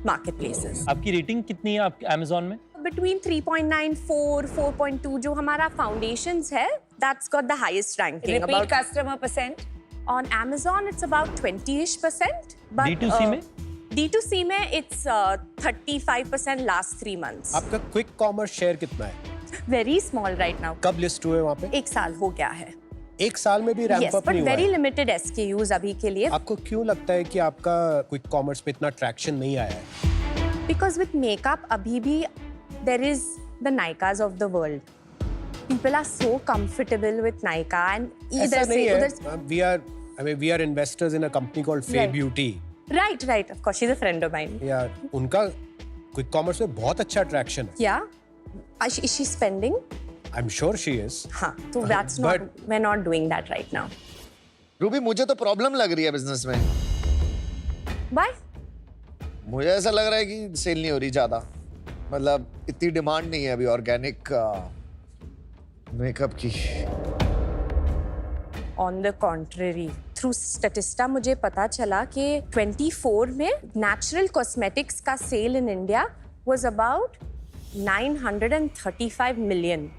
marketplaces. आपकी रेटिंग कितनी है आपके अमेज़न में? Between 3.94, 4.2 जो हमारा foundations है, that's got the highest ranking. Repeat About customer percent? on Amazon it's about 20-ish%. But D2C में? D2C में it's 35% last 3 months. आपका क्विक कॉमर्स शेयर कितना है? Very small right now. कब लिस्ट हुए वहाँ पे? 1 साल हो गया है. एक साल में भी रैंप Yes, अप but नहीं हुआ very है. limited SKUs अभी के लिए. आपको क्यों लगता है कि आपका क्विक कॉमर्स पे इतना ट्रैक्शन नहीं आया है? Because with makeup अभी भी there is the Nykaas of the world. People are so comfortable with Nykaa and ऐसा either नहीं say है. We are investors in a company called Faye Right. Beauty. right, of course she's a friend of mine. या उनका quick commerce में बहुत अच्छा traction है. Yeah. Is she spending? I'm sure she is. हाँ, तो that's not, we're not doing that right now. Ruby, मुझे तो प्रॉब्लम लग रही है बिजनेस में. Why? मुझे ऐसा लग रहा है कि सेल नहीं हो रही ज्यादा. मतलब इतनी डिमांड नहीं है अभी ऑर्गेनिक मेकअप की। On the contrary, through Statista मुझे पता चला कि 24 में नेचुरल कॉस्मेटिक्स का sale in India was about 935 million,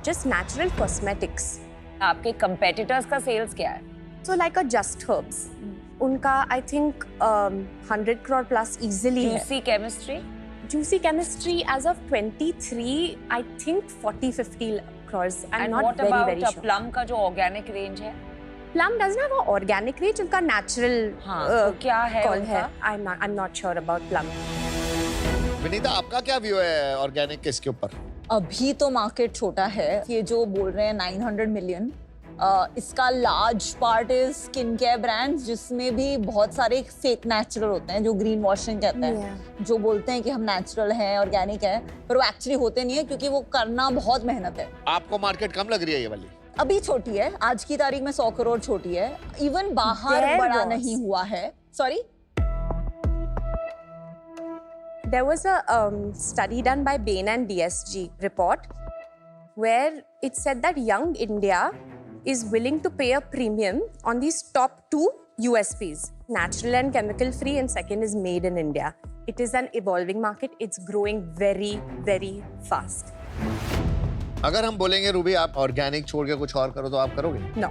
just natural cosmetics. आपके कंपेटिटर्स का सेल्स क्या है? So like a just herbs, उनका I think 100 crore plus easily है। Juicy chemistry, Juicy chemistry as of 23, I think 40-50 crores. I'm and not what very about very sure. Plum का जो organic range है? Plum doesn't have an organic range. उनका natural हाँ, तो क्या है call उनका? है. I'm not sure about Plum. Vinita आपका क्या व्यू है ऑर्गेनिक के इसके ऊपर? अभी तो मार्केट छोटा है, ये जो बोल रहे हैं 900 मिलियन, इसका large part is skin care brands, जिसमें भी बहुत सारे फेक नेचुरल होते हैं जो ग्रीन वॉशिंग कहते हैं, जो बोलते हैं कि हम नेचुरल हैं, ऑर्गेनिक हैं, पर वो एक्चुअली होते नहीं है क्योंकि वो करना बहुत मेहनत है। आपको मार्केट कम लग रही है ये वाली? अभी छोटी है, आज की तारीख में 100 करोड़ छोटी है, इवन बाहर There बड़ा was. नहीं हुआ है। Sorry, There was a study done by Bain and BSG report where it said that young India is willing to pay a premium on these top 2 USPs, natural and chemical free, and second is made in India. It is an evolving market. It's growing very, very fast. अगर हम बोलेंगे Ruby आप organic छोड़ के कुछ और करो तो आप करोगे? No,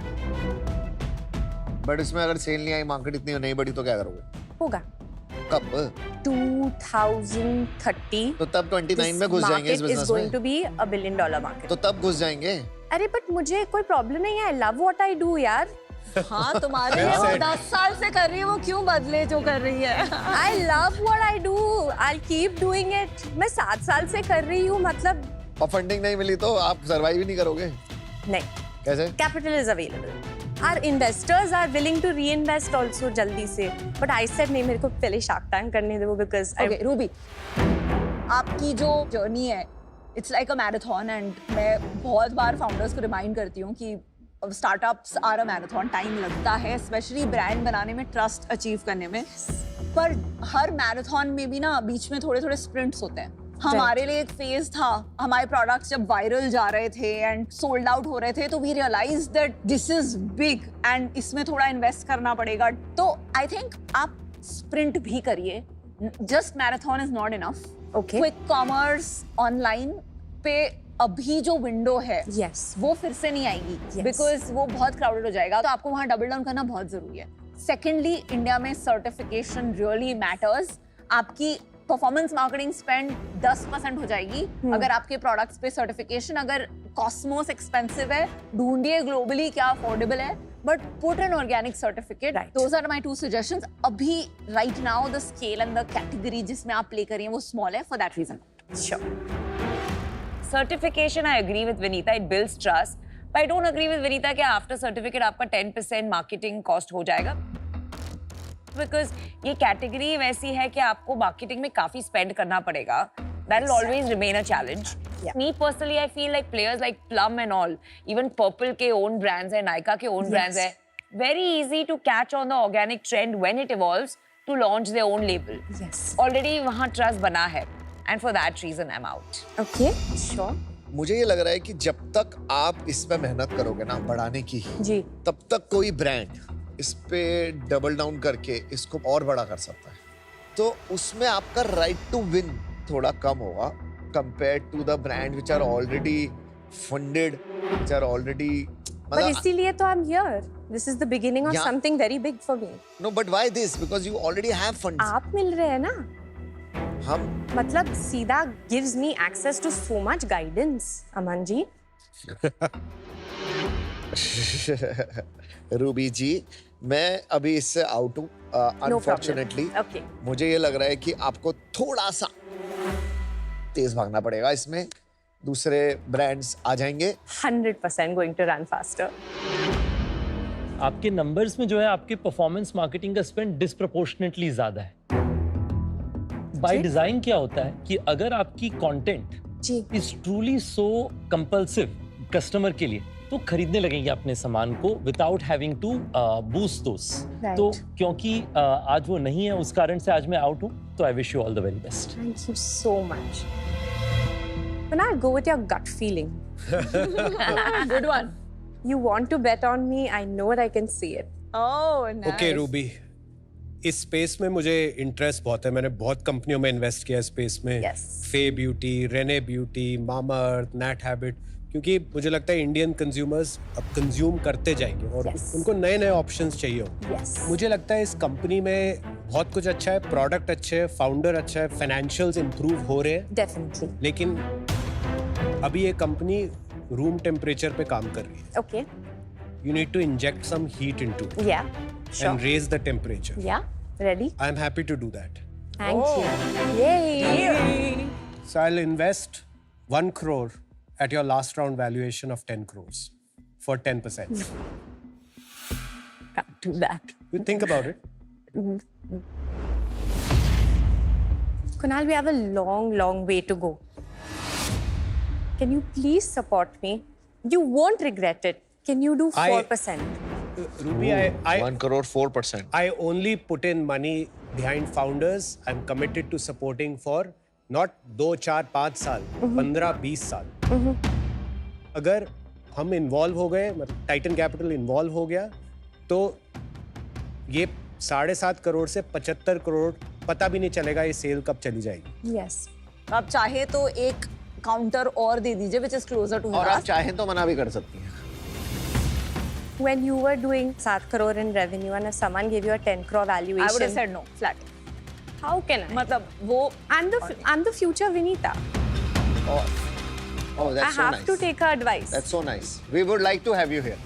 बट इसमें अगर सेल नहीं आई, मार्केट इतनी नहीं बढ़ी तो क्या करोगे? होगा। कब? 2030 तो तब 29 में घुस जाएंगे इस market is बिजनेस going में? to be a $1 billion market. तो तब घुस जाएंगे? अरे बट मुझे कोई प्रॉब्लम नहीं है, I love what I do यार। हाँ तुम्हारे लिए वो 10 साल से कर रही है, वो क्यों बदले जो कर रही है? I love what I do, I keep doing it. मैं 7 साल से कर रही हूँ, मतलब और फंडिंग नहीं मिली तो आप सर्वाइव ही नहीं करोगे? नहीं, कैसे? Capital is available, our investors are willing to reinvest also जल्दी से, बट आई सेड नहीं, मेरे को पहले शार्क टैंक करने दो बिकॉज ओके रूबी, आपकी जो जर्नी है it's like a marathon, and मैं बहुत बार फाउंडर्स को रिमाइंड करती हूँ कि startups are a marathon, time लगता है स्पेशली ब्रांड बनाने में, ट्रस्ट अचीव करने में, पर हर मैराथन में भी ना बीच में थोड़े थोड़े स्प्रिंट्स होते हैं। हमारे लिए एक फेज था, हमारे प्रोडक्ट्स जब वायरल जा रहे थे एंड सोल्ड आउट हो रहे थे, तो we realise that this is big and इसमें थोड़ा इन्वेस्ट करना पड़ेगा। तो आई थिंक आप स्प्रिंट भी करिए, just marathon is not enough. Okay, quick commerce online पे अभी जो विंडो है Yes. वो फिर से नहीं आएगी, Yes. बिकॉज वो बहुत क्राउडेड हो जाएगा, तो आपको वहाँ डबल डाउन करना बहुत जरूरी है। सेकेंडली, इंडिया में सर्टिफिकेशन रियली मैटर्स। आपकी परफॉर्मेंस मार्केटिंग स्पेंड 10% हो जाएगी अगर आपके प्रोडक्ट्स पे सर्टिफिकेशन, अगर कॉस्मोस एक्सपेंसिव है, ढूंढिए ग्लोबली क्या अफोर्डेबल है, but put an organic certificate. Those are my 2 suggestions. अभी right now the scale and the category जिसमें आप प्ले करिए वो स्मॉल है, for that reason. Certification, I agree with Vinita, it builds trust, but I don't agree with Vinita कि after certificate आपका 10% marketing cost हो जाएगा, बिकॉज ये कैटेगरी वैसी है कि आपको मार्केटिंग में काफी स्पेंड करना पड़ेगा। That will always remain a challenge. Yeah. Me personally, I feel like players like Plum and all, even Purple के own brands है, Nykaa के own brands है, very easy to catch on the organic trend when it evolves to launch their own label. Yes. Already वहाँ trust बना है, and for that reason I'm out. Okay, sure. मुझे ये लग रहा है कि जब तक आप इस पे मेहनत करोगे ना बढ़ाने की, जी, तब तक कोई ब्रांड इस पे डबल डाउन करके इसको और बड़ा कर सकता है। तो उसमें आपका राइट टू विन थोड़ा कम होगा compare to the brand which are already funded, which are already, but इसीलिए तो I'm here. This is the beginning of Yeah. something very big for me. No but why this? Because you already have funds. आप मिल रहे हैं ना, हम मतलब सीधा gives me access to so much guidance, Aman ji. Ruby ji, मैं अभी इससे आउट हूँ अनफॉर्चुनेटली। Okay. मुझे ये लग रहा है कि आपको थोड़ा सा तेज भागना पड़ेगा, इसमें दूसरे ब्रांड्स आ जाएंगे। 100% going to run faster. आपके नंबर्स में जो है आपके परफॉर्मेंस मार्केटिंग का स्पेंड डिस्प्रोपोर्शनेटली ज्यादा है। बाय डिजाइन क्या होता है कि अगर आपकी कंटेंट जी, is truly so compulsive customer के लिए, तो खरीदने लगेंगे अपने सामान को without having to boost those. Right. तो क्योंकि आज वो नहीं है, उस कारण से आज मैं आउट हूँ, तो I wish you all the very best. thank you so much. Kunal, go with your gut feeling. Good one. You want to bet on me? I know it. I can see it. Oh, nice. Okay Ruby, इस space में मुझे interest बहुत है. मैंने बहुत कंपनियों में invest किया स्पेस में. Yes. फे ब्यूटी, रेने ब्यूटी, मामा अर्थ, नैट हैबिट, क्योंकि मुझे लगता है इंडियन कंज्यूमर्स अब कंज्यूम करते जाएंगे और Yes. उनको नए नए ऑप्शंस चाहिए होंगे. Yes. मुझे लगता है इस कंपनी में बहुत कुछ अच्छा है, प्रोडक्ट अच्छे है, फाउंडर अच्छा है, फाइनेंशियल्स इंप्रूव हो रहे हैं, Definitely. लेकिन अभी ये कंपनी रूम टेम्परेचर पे काम कर रही है. Okay. You need to inject some heat into it Yeah. Sure. and raise the temperature. Yeah. Ready? I'm happy to do that. Thank you. Yay. So I'll invest 1 crore at your last round valuation of 10 crores for 10%. Can't do that. You think about it. Kunal, we have a long, long way to go. Can you please support me? You won't regret it. Can you do 4%? Ruby, I 1 crore 4%. I only put in money behind founders. I'm committed to supporting for not 2, 4, 5 साल, 15, 20 साल. अगर हम involve हो गए, मतलब Titan capital involve हो गया, तो ये 7.5 करोड़ से 75 करोड़ पता भी नहीं चलेगा ये सेल कब चली जाएगी. Yes. आप चाहे तो एक काउंटर और दे दीजिए which is closer to और आप us. चाहें तो मना भी कर सकती हैं. When you were doing 7 crore in revenue and if someone gave you a 10 crore valuation, I would have said no, flat. how can I? मतलब वो I'm the future Vinita. Oh, that's I so have nice. to take her advice. That's so nice. We would like to have you here.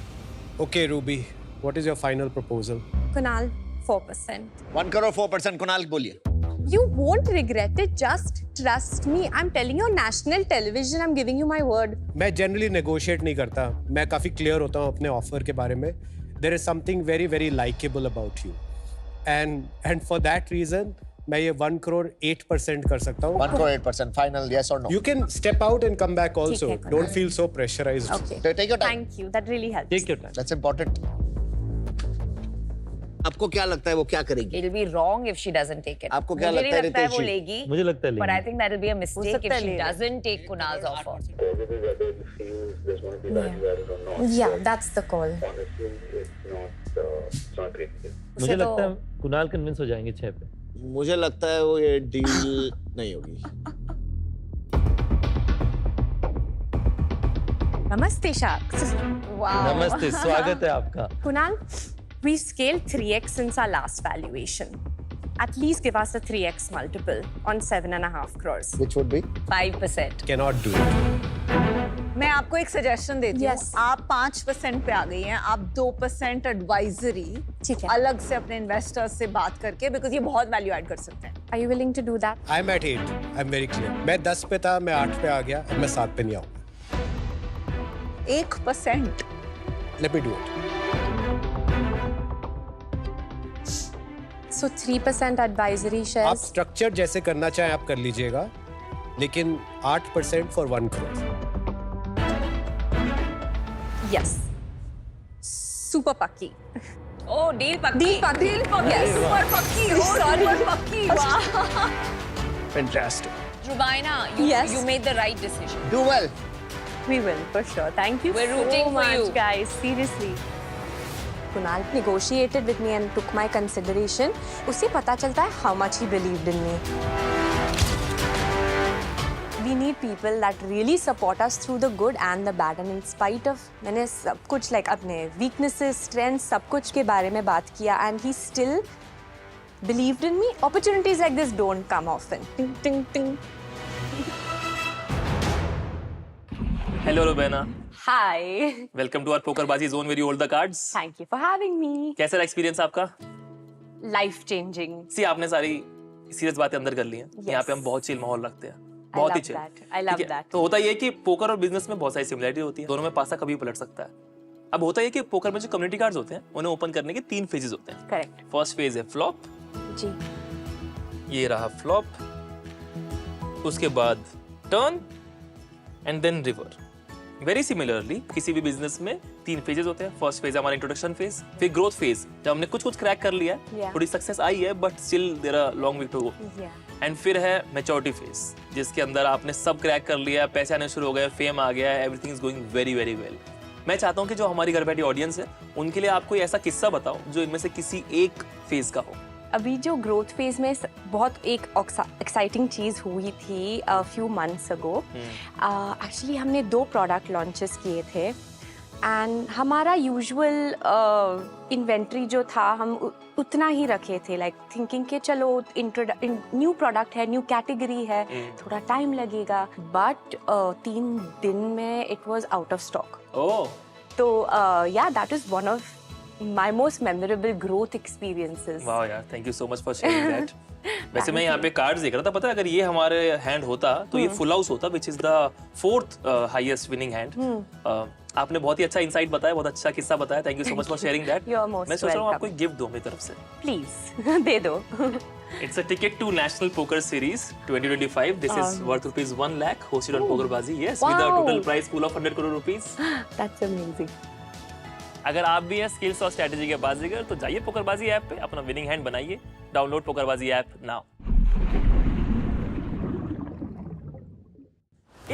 Okay, Ruby, what is your final proposal? Kunal, 4%. 1 crore 4%. Kunal बोलिए. You won't regret it. Just trust me. I'm telling you on national television. I'm giving you my word. मैं generally negotiate नहीं करता. मैं काफ़ी clear होता हूँ अपने offer के बारे में. There is something very very likable about you, and for that reason मैं ये 1 crore 8% कर सकता हूँ. 1 crore 8%. Final, yes or no? You can step out and come back also. ठीक है, Don't feel so pressurized. Okay. Take your time. Thank you. That really helps. Take your time. That's important. आपको क्या लगता है वो क्या करेगी? It'll be wrong if she doesn't take it. आपको क्या मुझे नहीं लगता है, लगता है वो रितेश जी? लेगी. मुझे लगता है But I लेंगे. think that'll be a mistake सकता if है she ले ले. doesn't take Kunal's offer. Yeah, that's the call. मुझे तो- लगता है कुणाल कन्विंस हो जाएंगे 6 पे. मुझे लगता है वो ये डील नहीं होगी. Namaste, Sharks. wow. नमस्ते, स्वागत है आपका. Kunal, we scaled 3x since our last valuation. At least give us a 3x multiple on 7.5 crores. Which would be? 5%. Cannot do it. मैं आपको एक सजेशन देती हूँ. Yes. आप 5% पे आ गई हैं. आप 2% एडवाइजरी ठीक है. अलग से अपने इन्वेस्टर्स से बात करके, बिकॉज ये बहुत वैल्यू ऐड कर सकते हैं. Are you willing to do that? I'm at 8. I'm very clear. मैं 10 पे था, मैं 8 पे आ गया, अब मैं 7 पे नहीं आऊँगा. 1%. Let me do it. So 3% advisory आप shares. स्ट्रक्चर जैसे करना चाहें आप कर लीजिएगा, लेकिन 8% for 1 crore. Yes. Super Paki. Oh, deal pakki. Deal Paki. Yes. Super पक्की. Oh, Sorry. super पक्की. Wow. Fantastic. Rubaina, Yes. you made the right decision. Do well. We will, for sure. Thank you We're so rooting for much, you. guys. Seriously. Kunal negotiated with me and took my consideration. उसे पता चलता है how much he believed in me. We need people that really support us through the good and the bad. And in spite of मैंने सब कुछ like अपने weaknesses, strengths, सब कुछ के बारे में बात किया and he still believed in me. Opportunities like this don't come often. Ting, ting, ting. Hello Rubaina, Hi. Welcome to our Pokerbaazi zone where you hold the cards. Thank you for having me. कैसा रहा experience आपका? Life changing. सी आपने सारी serious बातें अंदर कर ली हैं. Yes. यहाँ पे हम बहुत चिल माहौल रखते हैं. बहुत ही love chill. that. I love that. तो होता ये है कि पोकर और बिजनेस में बहुत सारी सिमिलरिटी होती है. दोनों में पासा कभी पलट सकता है. अब होता ये कि पोकर में जो कम्युनिटी कार्ड्स होते हैं उन्हें ओपन करने के 3 फेजेस होते हैं. Correct. फर्स्ट फेज है फ्लॉप. जी. ये रहा फ्लॉप. उसके बाद turn and then river. Very similarly किसी भी बिजनेस में 3 फेजेस होते हैं. फर्स्ट फेज हमारा इंट्रोडक्शन फेज, फिर ग्रोथ फेज जब हमने कुछ क्रैक कर लिया है, Yeah. थोड़ी सक्सेस आई है but still there are long way to go. And फिर है मैच्योरिटी फेज जिसके अंदर आपने सब क्रैक कर लिया, पैसे आने शुरू हो गए, फेम आ गया, everything is going very very well. मैं चाहता हूँ कि जो हमारी घर बैठी ऑडियंस है उनके लिए आप कोई ऐसा किस्सा बताओ जो इनमें से किसी एक फेज का हो. अभी जो ग्रोथ फेज में बहुत एक एक्साइटिंग चीज़ हुई थी फ्यू मंथ्स अगो. एक्चुअली हमने 2 प्रोडक्ट लॉन्चेस किए थे एंड हमारा यूजुअल इन्वेंट्री जो था हम उतना ही रखे थे, लाइक थिंकिंग कि चलो न्यू प्रोडक्ट है, न्यू कैटेगरी है, थोड़ा टाइम लगेगा. बट 3 दिन में it was out of stock. Oh, तो yeah that is one of my most memorable growth experiences. वाह यार, thank you so much for sharing that. वैसे मैं यहाँ पे कार्ड्स देख रहा था, पता है अगर ये हमारे हैंड होता तो ये फुल हाउस होता, which is the 4th highest winning hand. आपने बहुत ही अच्छा इंसाइट बताया, बहुत अच्छा किस्सा बताया. Thank you so much for sharing that. You are most मैं सोच रहा हूँ welcome. आपको एक गिफ्ट दूं मेरी तरफ से. Please दे दो. It's a ticket to National Poker Series 2025. This is worth rupees 1 lakh, hosted on PokerBaazi. Yes, with a Wow. total prize pool of 100 crore rupees. That's amazing. अगर आप भी हैं स्किल्स और स्ट्रेटजी के बाजीगर तो जाइए पोकरबाजी ऐप पे, अपना विनिंग हैंड बनाइए. Download पोकरबाजी app now.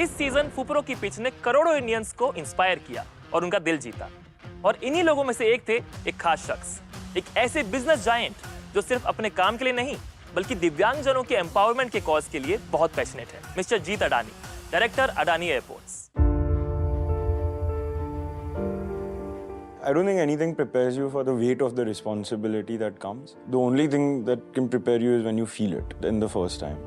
इस सीजन फुपरो की पिच ने करोड़ों इंडियंस को इंस्पायर किया और उनका दिल जीता. और इन्हीं लोगों में से एक थे एक खास शख्स, एक ऐसे बिजनेस जायंट जो सिर्फ अपने काम के लिए नहीं बल्कि दिव्यांगजनों के एम्पावरमेंट के कॉज के लिए बहुत पैशनेट है. Mister Jeet Adani, director Adani airports. I don't think anything prepares you for the weight of the responsibility that comes. The only thing that can prepare you is when you feel it in the first time.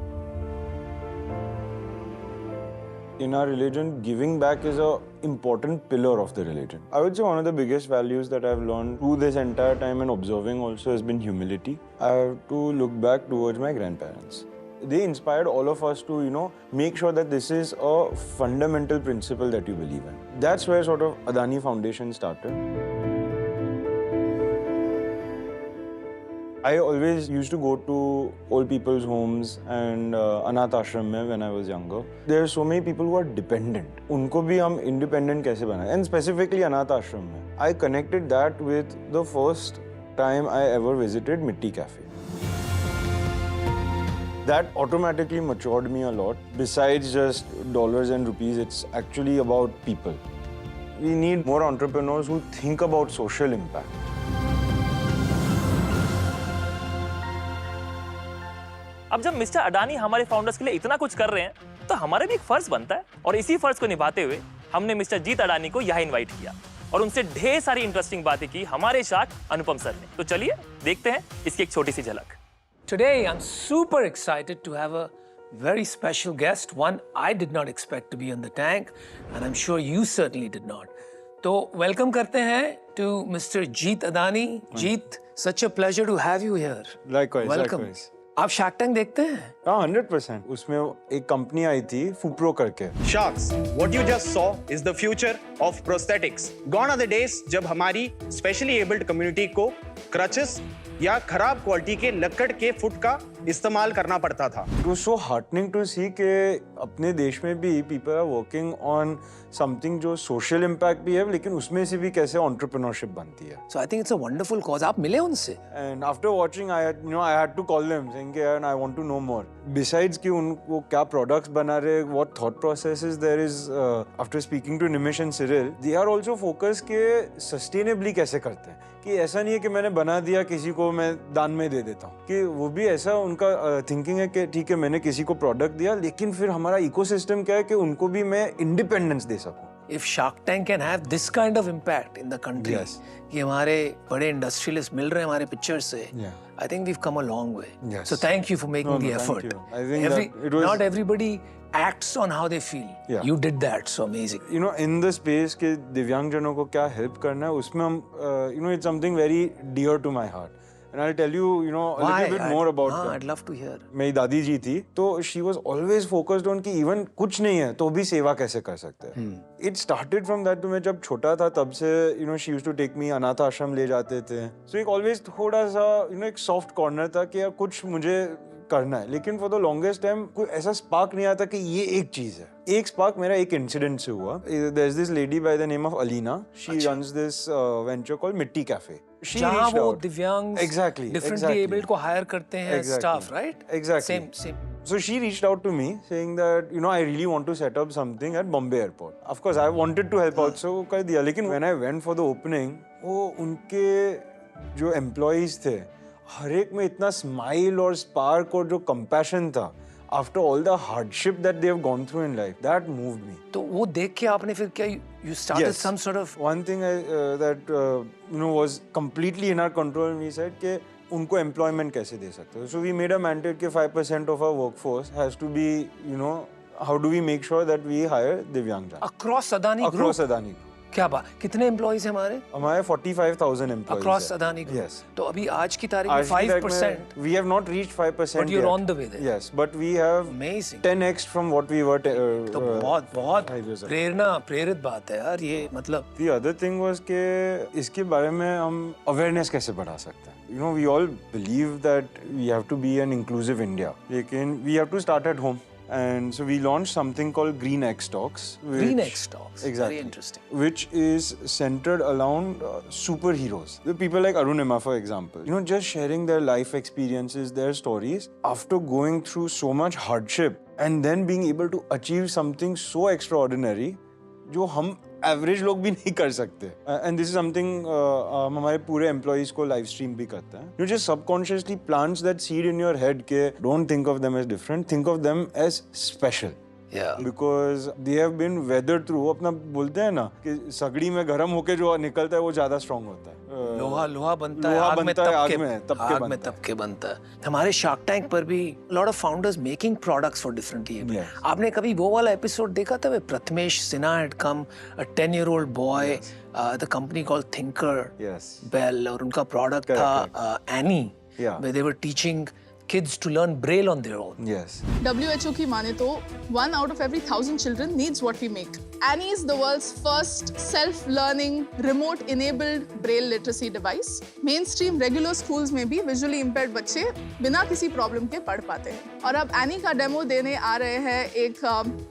In our religion, giving back is an important pillar of the religion. I would say one of the biggest values that I've learned through this entire time and observing also has been humility. I have to look back towards my grandparents. They inspired all of us to, make sure that this is a fundamental principle that you believe in. That's where sort of Adani Foundation started. I always used to go to old people's homes and अनाथ आश्रम में when I was younger. There are so many people who are dependent. उनको भी हम independent कैसे बनाएं? And specifically अनाथ आश्रम में. I connected that with the first time I ever visited Mitti Cafe. That automatically matured me a lot. Besides just dollars and rupees, it's actually about people. We need more entrepreneurs who think about social impact. अब जब mister Adani हमारे founders के लिए इतना कुछ कर रहे हैं तो हमारा भी एक फर्ज बनता है और इसी फर्ज को निभाते हुए हमने मिस्टर जीत अडानी को यहाँ इनवाइट किया और उनसे ढेर सारी इंटरेस्टिंग बातें की हमारे शार्क अनुपम सर ने. तो चलिए देखते हैं इसकी एक छोटी सी झलक. Today I'm super excited to have a very special guest, one I did not expect to be on the tank and I'm sure you certainly did not. तो वेलकम करते हैं to Mr. Jeet Adani. Jeet, such a pleasure to have you here. Likewise, Welcome. likewise. आप shark tank देखते हैं? हाँ, 100%. उसमें एक company आई थी फुप्रो करके. Sharks, what you just saw is the future of prosthetics. Gone are the days जब हमारी specially abled community को crutches या खराब क्वालिटी के लकड़ के फुट का इस्तेमाल करना पड़ता था. It was so heartening to see कि अपने देश में भी people are working on something जो social impact भी है लेकिन उसमें से भी कैसे entrepreneurship बनती है. So I think it's a wonderful cause. आप मिले उनसे? And after watching, I had to call them saying कि I want to know more. Besides कि उनको क्या products बना रहे, what thought processes there is. After speaking to Nimish and Cyril, they are also focused कि sustainably कैसे करते हैं. कि ऐसा नहीं है कि मैंने बना दिया किसी को मैं दान में दे देता हूँ कि वो भी ऐसा उनका थिंकिंग है कि ठीक है मैंने किसी को प्रोडक्ट दिया लेकिन फिर हमारा इकोसिस्टम क्या है कि उनको भी मैं इंडिपेंडेंस दे सकूँ. If Shark Tank can have this kind of impact in the country, Yes. कि हमारे बड़े इंडस्ट्रियलिस्ट मिल रहे हैं हमारे पिक्चर्स से, I think we've come a long way. Yes. So thank you for making the thank effort. you. I think that it was- Not everybody acts on how they feel. Yeah. You did that, so amazing. In the space के दिव्यांगजनों को क्या help करना है उसमें हम it's something very dear to my heart. And I'll tell you, a little bit more about हाँ, that. I'd love to hear. मेरी दादी जी थी तो she was always focused on कि even कुछ नहीं है तो भी सेवा कैसे कर सकते हैं. It started from that. तो मैं जब छोटा था तब से she used to take me अनाथ आश्रम ले जाते थे. So एक always थोड़ा सा एक soft corner था कि यार कुछ मुझे करना है, लेकिन फॉर द लॉन्गेस्ट टाइम कोई ऐसा स्पार्क नहीं आता कि ये एक चीज है. एक स्पार्क मेरा एक इंसिडेंट से हुआ. There is this lady by the name of Alina. She runs this venture called Mitti cafe. जहाँ वो दिव्यांग exactly डिफरेंटली एबल्ड को हायर करते हैं staff, right? Exactly. Same. So she reached out to me saying that, you know, I really want to set up something at Bombay airport. Of course, I wanted to help out, so कर दिया. लेकिन when I went for the opening, वो उनके जो employees थे, हर एक में इतना smile और spark और जो compassion था. After all the hardship that they have gone through in life, that moved me. तो वो देख के आपने फिर क्या you started some sort of one thing that you know was completely in our control. We said कि उनको employment कैसे दे सकते हो. So we made a mandate कि 5% of our workforce has to be, you know, how do we make sure that we hire Divyang Jan across Adani Group? Across Adani Group. क्या बात, कितने employees हैं हमारे? हमारे 45,000 employees across Adani group. Yes. तो अभी आज की तारीख में 5%. We have not reached 5%. But you're on the way there. Yes, but we have amazing 10x from what we were. तो बहुत प्रेरित बात है यार ये, मतलब. The other thing was कि इसके बारे में हम awareness कैसे बढ़ा सकते हैं. You know, we all believe that we have to be an inclusive India, लेकिन we have to start at home. And so we launched something called Green X Talks. Green X Talks. Exactly. Very interesting. Which is centered around superheroes. The people like Arunima, for example. You know, just sharing their life experiences, their stories. After going through so much hardship and then being able to achieve something so extraordinary, जो हम average लोग भी नहीं कर सकते. And this is something हम हमारे पूरे एम्प्लॉइज को लाइव स्ट्रीम भी करते हैं. You just subconsciously plants that seed in your head के don't think of them as different, think of them as special. Because they have been weathered through. अपना बोलते हैं ना कि सगड़ी में गर्म होके जो निकलता है वो ज्यादा स्ट्रांग होता है. लोहा बनता है आग में तप के बनता है. हमारे शार्क टैंक पर भी lot of founders making products for differently. आपने कभी वो वाला एपिसोड देखा था? Prathamesh Sinha had come, a 10-year-old boy, the company called Thinker Bell, और उनका प्रोडक्ट था Annie, where they were teaching kids to learn Braille on their own. Yes. WHO की माने तो 1 out of every 1,000 children needs what we make. Annie is the world's first self-learning, remote-enabled Braille literacy device. Mainstream regular schools में भी visually impaired बच्चे बिना किसी problem के पढ़ पाते हैं. और अब Annie का डेमो देने आ रहे हैं एक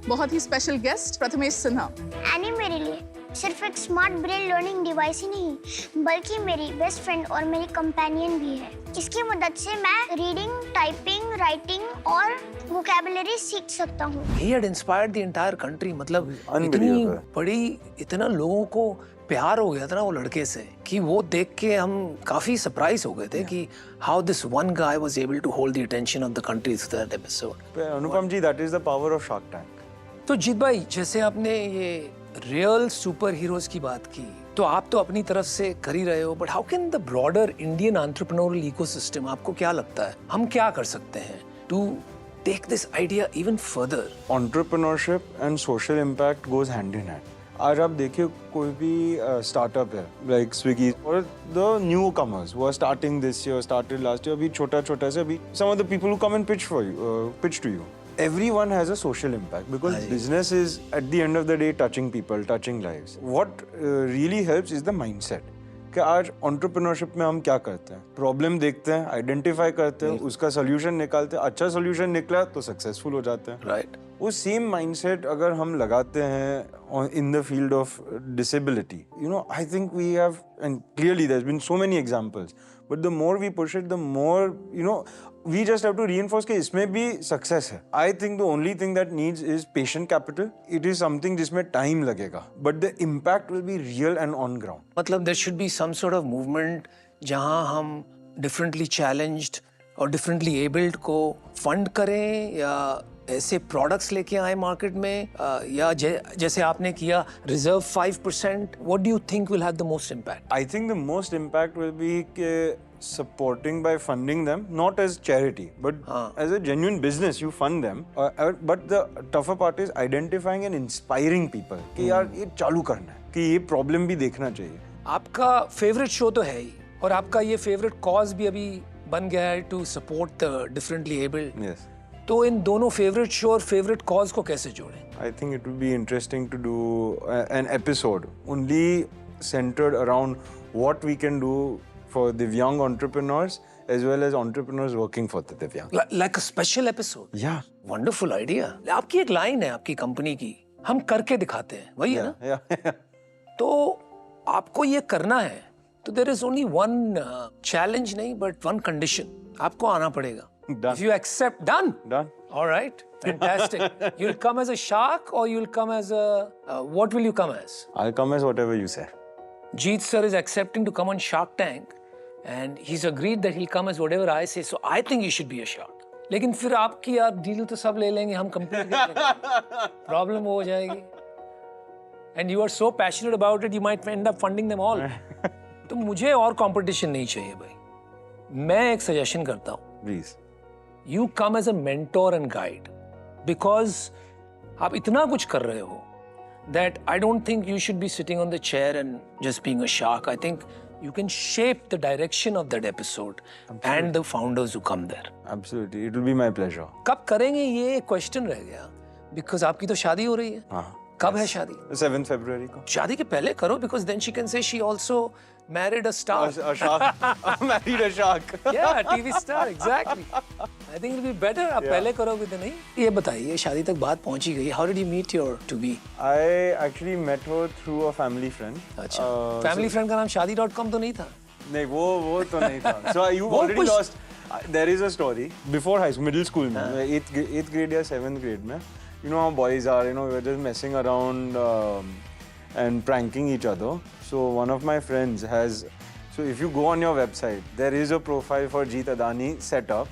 बहुत ही special guest, Prathamesh Sinha. Annie मेरे लिए सिर्फ एक स्मार्ट ब्रेल लर्निंग डिवाइस ही नहीं, बल्कि मेरी बेस्ट फ्रेंड और मेरी कंपेनियन भी है. इसकी मदद से मैं रीडिंग, टाइपिंग, राइटिंग और वोकैबुलरी सीख सकता हूँ. He had inspired the entire country. मतलब इतनी बड़ी, इतना लोगों को प्यार हो गया था ना वो लड़के से कि वो देख के हम काफी सरप्राइज हो गए थे कि how this one guy was able to hold the attention of the country through that episode. Anupam ji, that is the power of Shark Tank. तो जीत भाई, जैसे आपने ये रियल सुपर हीरोज की बात की, तो आप तो अपनी तरफ से कर ही रहे हो, but how can the broader Indian entrepreneurial ecosystem, आपको क्या लगता है हम क्या कर सकते हैं to take this idea even further? Entrepreneurship and social impact goes hand in hand. आज आप देखिए कोई भी स्टार्टअप है लाइक स्विगी और द न्यू कमर्स वो starting this year, started last year, अभी छोटा से, अभी some of the people who come and pitch to you. Everyone has a social impact because business is at the end of the day touching people, touching lives. What really helps is the mindset. कि आज entrepreneurship में हम क्या करते हैं? Problem देखते हैं, identify करते हैं, उसका solution निकालते हैं, अच्छा solution निकला तो successful हो जाते हैं. Right. वो same mindset अगर हम लगाते हैं in the field of disability, you know, I think we have, and clearly there's been so many examples, but the more we push it, the more, you know, we just have to reinforce कि इसमें भी success है. I think the only thing that needs is patient capital. It is something जिसमें time लगेगा, but the impact will be real and on ground. मतलब there should be some sort of movement जहाँ हम differently challenged और differently abled को fund करें या ऐसे प्रोडक्ट्स लेके आए मार्केट में, या जैसे आपने किया reserve 5%. What do you think will have the most impact? I think the most impact will be supporting by funding them, not as charity, but as a genuine business. You fund them, but the tougher part is identifying and inspiring people कि यार ये चालू करना है, कि ये problem भी देखना चाहिए. आपका फेवरेट शो तो है ही, और आपका ये फेवरेट कॉज भी अभी बन गया है to support the differently abled. Yes. तो इन दोनों फेवरेट शो और फेवरेट कॉज को कैसे जोड़ें? I think it would be interesting to do an episode only centered around what we can do for Divyang entrepreneurs as well as entrepreneurs working for the Divyang. Like a special episode. Yeah. Wonderful idea. आपकी एक line है आपकी company की, हम करके दिखाते हैं, वही है ना? Yeah. तो आपको ये करना है, तो there is only one challenge नहीं, but one condition. आपको आना पड़ेगा. Done. If you accept, done. Done. All right. Fantastic. You'll come as a shark or you'll come as a what will you come as? I'll come as whatever you say. Jeet sir is accepting to come on Shark Tank and he's agreed that he'll come as whatever I say. So I think you should be a shark. लेकिन फिर आपकी यार deal तो सब ले लेंगे, हम complete problem हो जाएगी. And you are so passionate about it, you might end up funding them all. तो मुझे और कंपटीशन नहीं चाहिए भाई. मैं एक सजेशन करता हूँ. Please. You come as a mentor and guide because आप इतना कुछ कर रहे हो that I don't think you should be sitting on the chair and just being a shark. I think you can shape the direction of that episode. Absolutely. And the founders who come there. Absolutely, it will be my pleasure. कब करेंगे ये question रह गया because आपकी तो शादी हो रही है. हाँ. कब है शादी? 7th February को. शादी के पहले करो because then she can say she also married a star. A shark. Married a shark. Yeah, TV star, exactly. I think it'll be better. आप पहले करोगे तो नहीं. ये बताइए शादी तक बात पहुंची गई. How did you meet your to-be? I actually met her through a family friend. अच्छा. Family friend का नाम shaadi.com तो नहीं था? नहीं वो तो नहीं था. So you've already lost. There is a story. Before high school, middle school में, 8th grade या 7th grade में, you know how boys are. You know, we're just messing around and pranking each other. So one of my friends has. So if you go on your website, there is a profile for Jeet Adani set up.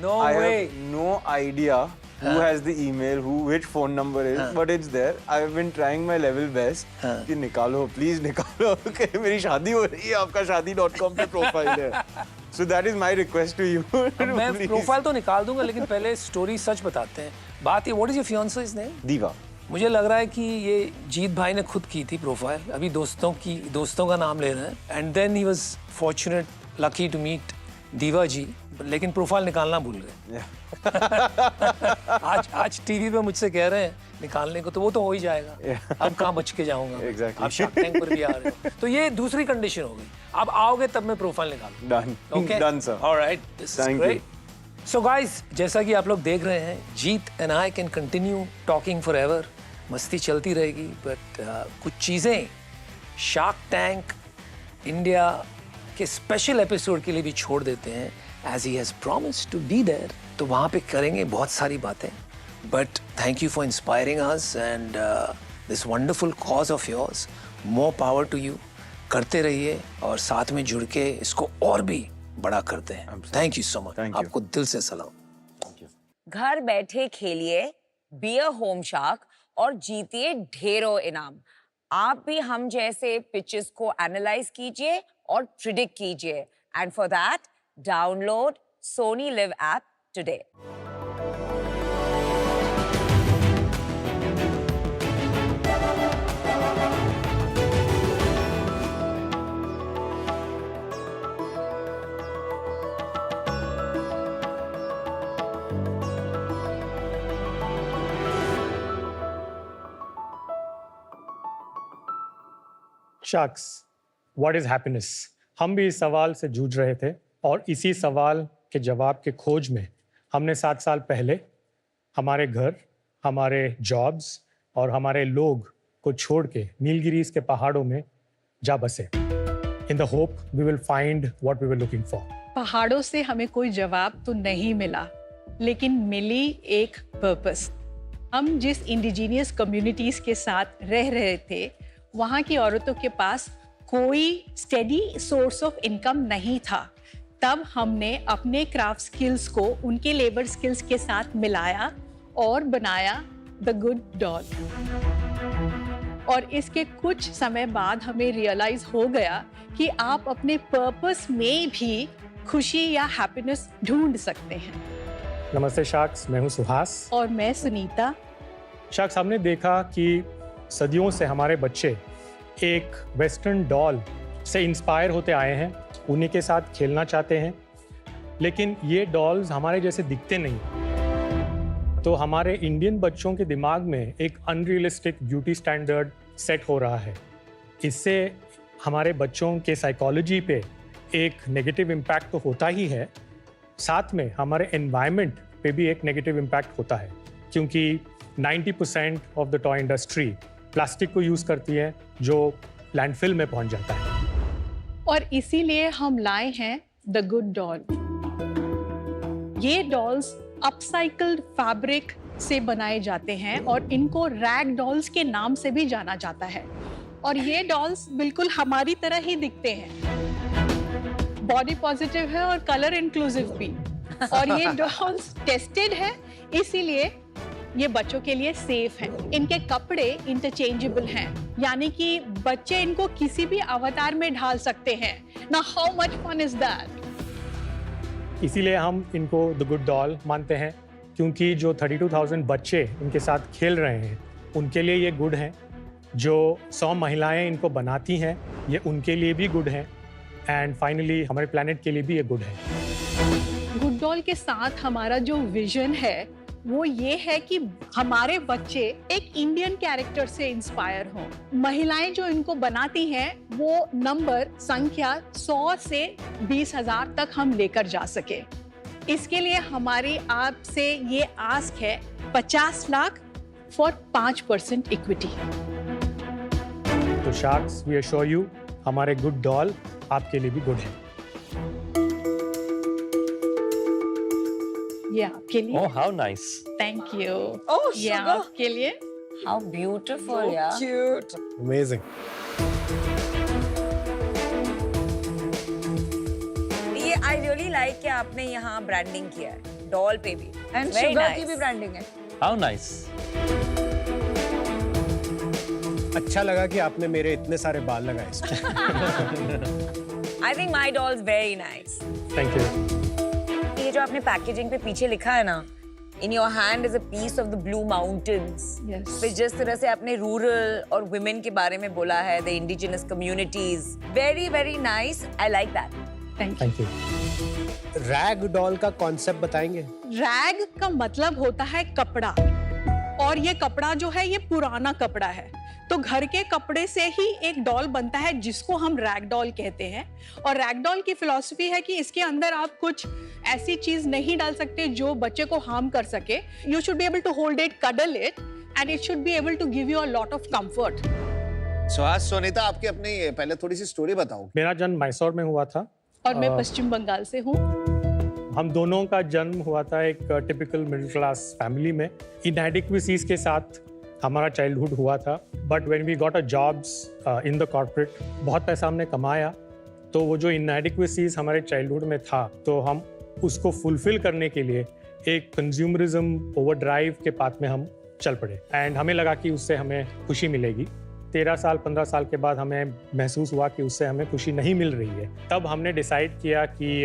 No I way. have no idea who has the email, which phone number is, but it's there. I've been trying my level best कि निकालो, please निकालो कि मेरी शादी हो रही है, आपका शादी.com पे प्रोफाइल है. So that is my request to you. मैं प्रोफाइल तो निकाल दूंगा लेकिन पहले स्टोरी सच बताते हैं. बात ये, what is your fiance's name? दीवा. मुझे लग रहा है कि ये जीत भाई ने खुद की थी प्रोफाइल. अभी दोस्तों का नाम ले रहे हैं. And then he was fortunate, lucky to meet दीवा जी, लेकिन प्रोफाइल निकालना भूल गए. आज टीवी पे मुझसे कह रहे हैं निकालने को, तो वो तो हो ही जाएगा. अब कहाँ बच के जाऊंगा. Exactly. आप शार्क टैंक पर भी आ रहे हो, तो ये दूसरी कंडीशन हो गई. आप आओगे तब मैं प्रोफाइल निकालूंगा. Done. Okay? Done, sir. All right. This is Thank great. you. So guys, जैसा कि आप लोग देख रहे हैं, जीत and I can continue talking forever. मस्ती चलती रहेगी, but कुछ चीजें शार्क टैंक इंडिया के स्पेशल एपिसोड के लिए भी छोड़ देते हैं. As he has promised to be there, तो वहाँ पे करेंगे बहुत सारी बातें. But thank you for inspiring us and this wonderful cause of yours. More power to you. करते रहिए और साथ में जुड़ के इसको और भी बड़ा करते हैं. Thank you so much. आपको दिल से सलाम. घर बैठे खेलिए बी अ होम शार्क और जीतिए ढेरों इनाम. आप भी हम जैसे पिचेस को एनालाइज कीजिए और प्रिडिक्ट कीजिए. And for that download Sony LIV app today. Sharks, what is happiness? हम भी इस सवाल से जूझ रहे थे और इसी सवाल के जवाब के खोज में हमने 7 साल पहले हमारे घर, हमारे जॉब्स और हमारे लोग को छोड़ के नीलगिरीज के पहाड़ों में जा बसे. In the hope we will find what we were looking for. पहाड़ों से हमें कोई जवाब तो नहीं मिला, लेकिन मिली एक पर्पस. हम जिस इंडिजीनियस कम्युनिटीज के साथ रह रहे थे, वहाँ की औरतों के पास कोई स्टेडी सोर्स ऑफ इनकम नहीं था. तब हमने अपने क्राफ्ट स्किल्स को उनके लेबर स्किल्स के साथ मिलाया और बनाया द गुड डॉल. और इसके कुछ समय बाद हमें रियलाइज हो गया कि आप अपने पर्पस में भी खुशी या हैप्पीनेस ढूंढ सकते हैं. नमस्ते शार्क्स, मैं हूँ सुहास. और मैं सुनीता. शार्क्स, हमने देखा कि सदियों से हमारे बच्चे एक वेस्टर्न डॉल से इंस्पायर होते आए हैं, उन्हीं के साथ खेलना चाहते हैं, लेकिन ये डॉल्स हमारे जैसे दिखते नहीं. तो हमारे इंडियन बच्चों के दिमाग में एक अनरियलिस्टिक ब्यूटी स्टैंडर्ड सेट हो रहा है. इससे हमारे बच्चों के साइकोलॉजी पे एक नेगेटिव इम्पैक्ट तो होता ही है, साथ में हमारे एनवायरनमेंट पे भी एक नेगेटिव इम्पैक्ट होता है, क्योंकि 90% of the toy industry plastic को यूज़ करती है जो लैंडफिल में पहुंच जाता है। और इसीलिए हम लाए हैं द गुड डॉल। ये डॉल्स अपसाइक्ल्ड फैब्रिक से बनाए जाते हैं और इनको रैग डॉल्स के नाम से भी जाना जाता है। और ये डॉल्स बिल्कुल हमारी तरह ही दिखते हैं, बॉडी पॉजिटिव है और कलर इंक्लूसिव भी। और ये डॉल्स टेस्टेड है, इसीलिए ये बच्चों के लिए सेफ है। इनके कपड़े इंटरचेंजेबल हैं, यानी कि बच्चे इनको किसी भी अवतार में ढाल सकते हैं ना। How much fun is that. इसीलिए हम इनको द गुड डॉल मानते हैं, क्योंकि जो 32,000 बच्चे इनके साथ खेल रहे हैं उनके लिए ये गुड हैं। जो 100 महिलाएं इनको बनाती हैं ये उनके लिए भी गुड हैं, एंड फाइनली हमारे प्लैनेट के लिए भी ये गुड है। गुड डॉल के साथ हमारा जो विजन है वो ये है कि हमारे बच्चे एक इंडियन कैरेक्टर से इंस्पायर हों। महिलाएं जो इनको बनाती हैं वो नंबर संख्या 100 से 20,000 तक हम लेकर जा सके। इसके लिए हमारी आपसे ये आस्क है 50 लाख फॉर 5% इक्विटी। तो शार्क्स, वी अश्योर यू हमारे गुड डॉल आपके लिए भी गुड है। ये आपके लिए। Oh, how nice. Thank you. Oh, ये sugar. आपके लिए। How beautiful, yeah. Cute. Amazing. ये I really like कि आपने यहाँ ब्रांडिंग किया है डॉल पे भी। And Very sugar nice. की भी ब्रांडिंग है। How nice. अच्छा लगा कि आपने मेरे इतने सारे बाल लगाए इस पे। I think my doll's very nice. Thank you. ये जो आपने पैकेजिंग पे पीछे लिखा है ना, in your hand is a piece of the blue mountains. Yes. फिर जिस तरह से आपने रूरल और वुमेन के बारे में बोला है, the indigenous communities, very very nice. I like that. Thank you. Rag doll का कॉन्सेप्ट बताएंगे? रैग का मतलब होता है कपड़ा, और ये कपड़ा जो है ये पुराना कपड़ा है। तो घर के कपड़े से ही एक डॉल बनता है जिसको हम रैग डॉल कहते हैं। और रैग डॉल की फिलॉसफी है कि इसके अंदर आप कुछ ऐसी चीज नहीं डाल सकते जो बच्चे को हार्म कर सके। You should be able to hold it, cuddle it, and it should be able to give you a lot of comfort. Suhas, Sonita, आपकी अपनी पहले थोड़ी सी स्टोरी बताओ। मेरा जन्म मैसूर में हुआ था और मैं पश्चिम बंगाल से हूँ। हम दोनों का जन्म हुआ था एक टिपिकल मिडिल क्लास फैमिली में। इनएडिक्वेसीज के साथ हमारा चाइल्डहुड हुआ था, but when we got a jobs in the corporate, बहुत पैसा हमने कमाया, तो वो जो इनएडिक्वेसीज हमारे चाइल्डहुड में था, तो हम उसको फुलफिल करने के लिए एक कंज्यूमरिज्म ओवरड्राइव के पाथ में हम चल पड़े, एंड हमें लगा कि उससे हमें खुशी मिलेगी। 13 साल 15 साल के बाद हमें महसूस हुआ कि उससे हमें खुशी नहीं मिल रही है। तब हमने डिसाइड किया कि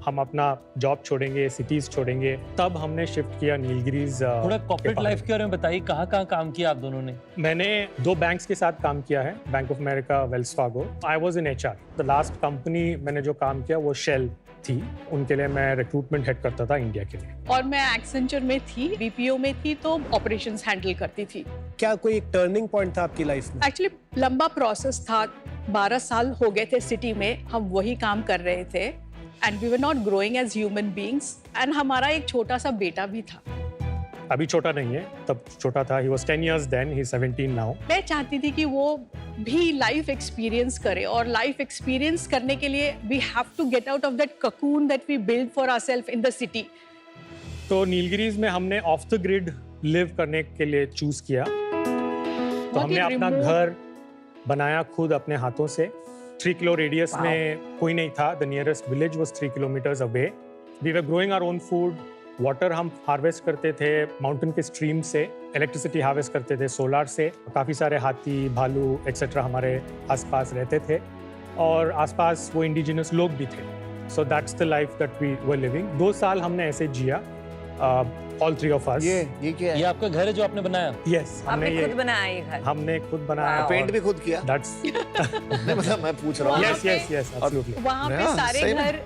हम अपना जॉब छोड़ेंगे, सिटीज छोड़ेंगे। तब हमने शिफ्ट किया नीलगिरीज। थोड़ा कॉर्पोरेट लाइफ के बारे में बताइए, कहाँ काम किया आप दोनों ने? मैंने 2 बैंक्स के साथ काम किया है, bank of America, Wells Fargo. I was in HR. The last company मैंने जो काम किया वो शेल थी, उनके लिए मैं रिक्रूटमेंट हेड करता था इंडिया के लिए। और मैं एक्सेंचर में थी, बीपीओ में थी, तो ऑपरेशंस हैंडल करती थी। क्या कोई एक टर्निंग पॉइंट था आपकी लाइफ में? एक्चुअली लंबा प्रोसेस था। 12 साल हो गए थे सिटी में, हम वही काम कर रहे थे, and we were not growing as human beings, and हमारा एक छोटा सा बेटा भी था। अभी छोटा नहीं है, तब छोटा था। He was 10 years then, he is 17 now. मैं चाहती थी कि वो भी लाइफ एक्सपीरियंस करे, और लाइफ एक्सपीरियंस करने के लिए we have to get out of that cocoon that we build for ourself in the city. तो नीलगिरीज में हमने ऑफ द ग्रिड लिव करने के लिए चूज किया। तो हमने अपना घर बनाया खुद अपने हाथों से। 3 किलो रेडियस में कोई नहीं था। The nearest village was 3 kilometers away. We were growing our own food. Water हम हार्वेस्ट करते थे माउंटेन के स्ट्रीम से। इलेक्ट्रिसिटी हार्वेस्ट करते थे सोलार से। काफ़ी सारे हाथी, भालू एक्सेट्रा हमारे आसपास रहते थे, और आसपास वो इंडिजिनस लोग भी थे। So that's the life that we were living. 2 साल हमने ऐसे जिया, ऑल 3 of us। ये क्या है? ये आपका घर है जो आपने बनाया? यस, आपने खुद बनाया ये घर? हमने खुद बनाया। पेंट भी खुद किया? दैट्स मतलब मैं पूछ रहा हूँ। Yes yes yes, absolutely. वहाँ पे सारे घर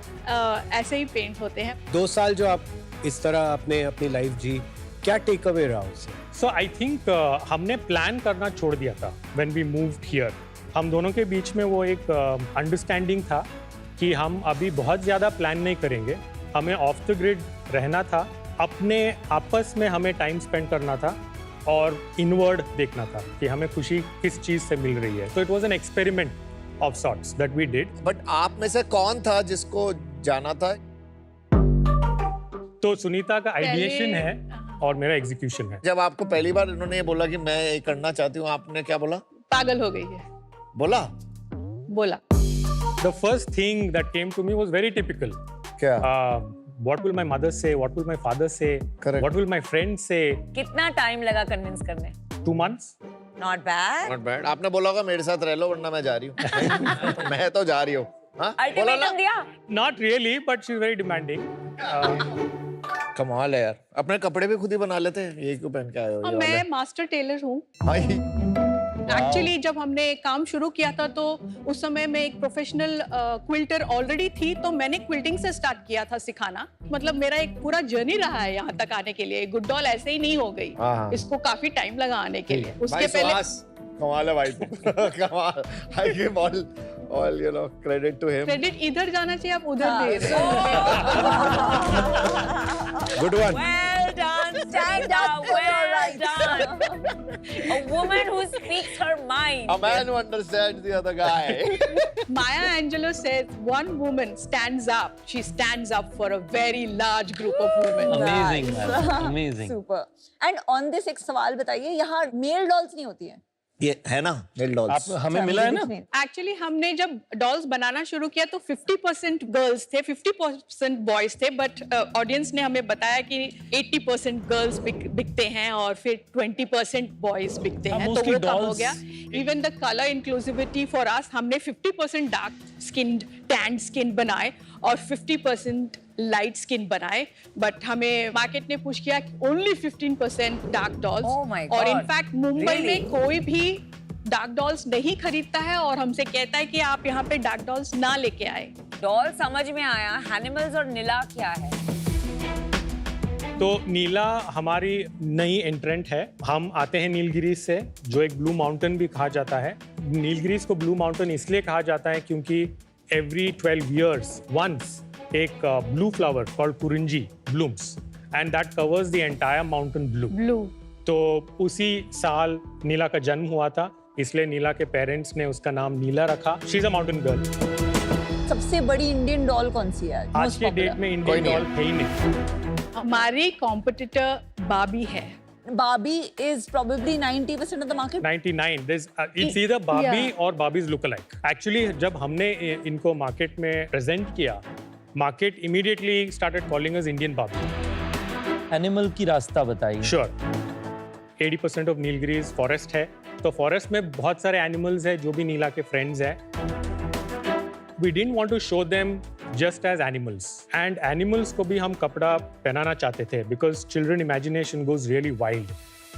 ऐसे ही पेंट होते हैं। 2 साल जो आप इस तरह अपनी लाइफ जी, क्या टेक अवे रहा उससे? सो आई थिंक हमने प्लान करना छोड़ दिया था व्हेन वी मूव्ड हियर। हम दोनों के बीच में वो एक अंडरस्टैंडिंग था कि हम अभी बहुत ज़्यादा प्लान नहीं करेंगे, हमें ऑफ द ग्रिड रहना था, अपने आपस में हमें टाइम स्पेंड करना था और इनवर्ड देखना था कि हमें खुशी किस चीज़ से मिल रही है। तो it was an experiment of sorts that we did. But आप में से कौन था जिसको जाना था? तो सुनीता का आइडिएशन है और मेरा एग्जीक्यूशन है। जब आपको पहली बार इन्होंने ये बोला कि मैं ये करना चाहती हूँ, आपने क्या बोला? पागल हो गई है बोला The first thing that came to me was very typical. क्या? What will my mother say? What will my father say? Correct. What will my friends say? कितना टाइम लगा कन्विंस करने? 2 months. Not bad. Not bad. आपने बोला होगा मेरे साथ रह लो वरना मैं जा रही हूँ। मैं तो जा रही हूँ। हाँ? बोला ना? अल्टीमेटम दिया? Not really, but she's very demanding. कमाल है यार, अपने कपड़े भी खुद ही बना लेते हैं, ये क्यों पहन के आए हो? ये मैं वाले? मास्टर टेलर हूँ। भाई एक्चुअली जब हमने काम शुरू किया था तो उस समय मैं एक प्रोफेशनल क्विल्टर ऑलरेडी थी, तो मैंने क्विल्टिंग से स्टार्ट किया था सिखाना। मतलब मेरा एक पूरा जर्नी रहा है यहाँ तक आने के लिए। गुड डॉल ऐसे ही नहीं हो गई, इसको काफी टाइम लगा आने के लिए। उसके पहले कमाल है भाई, कमाल। I give all you know credit to him. Credit इधर जाना चाहिए, आप उधर दे रहे हैं। Good one. Well done, stand up, well done. A woman who speaks her mind. A man who understands the other guy. Maya Angelou says, one woman stands up. She stands up for a very large group of women. Amazing, man. Amazing. Super. And on this एक सवाल बताइए, यहाँ mail dolls नहीं होती हैं? ये है ना मेल डॉल्स? आप हमें मिला है ना? एक्चुअली हमने जब डॉल्स बनाना शुरू किया तो 50% गर्ल्स थे, 50% बॉयज थे, बट ऑडियंस ने हमें बताया कि 80% गर्ल्स बिकते हैं और फिर 20% बॉयज बिकते हैं, तो वो कम हो गया। Even the colour inclusivity for us, हमने 50% डार्क स्किन, टैंड स्किन बनाए और 50% लाइट स्किन बनाए, बट हमें मार्केट ने पुश किया only 15% dark dolls. Oh my God. और इनफैक्ट मुंबई Really? में कोई भी डार्क डॉल्स नहीं खरीदता है और हमसे कहता है कि आप यहाँ पे डार्क डॉल्स ना लेके आए। डॉल समझ में आया, एनिमल्स और नीला क्या है? तो नीला हमारी नई एंट्रेंट है। हम आते हैं नीलगिरीज से, जो एक ब्लू माउंटेन भी कहा जाता है। नीलगिरीज को ब्लू माउंटेन इसलिए कहा जाता है क्योंकि एवरी 12 years once एक blue flower called Kurinji blooms and that covers the entire mountain blue. तो उसी साल नीला का जन्म हुआ था, इसलिए नीला के पेरेंट्स ने उसका नाम नीला रखा। She is a mountain girl. सबसे बड़ी इंडियन डॉल कौन सी है? आज के डेट में इंडियन डॉल है ही नहीं। हमारी कॉम्पिटिटर बाबी है। Barbie is probably 90% of the market. 99. It's either Barbie or Barbie's lookalike. Actually, जब हमने इनको मार्केट में प्रेजेंट किया, market immediately started calling us Indian Barbie. Animal की रास्ता बताइए। Sure. 80% of नीलगिरीज फॉरेस्ट है, तो फॉरेस्ट में बहुत सारे एनिमल्स हैं जो भी नीला के फ्रेंड्स हैं। We didn't want to show them just as animals, and animals को भी हम कपड़ा पहनाना चाहते थे because children imagination goes really wild.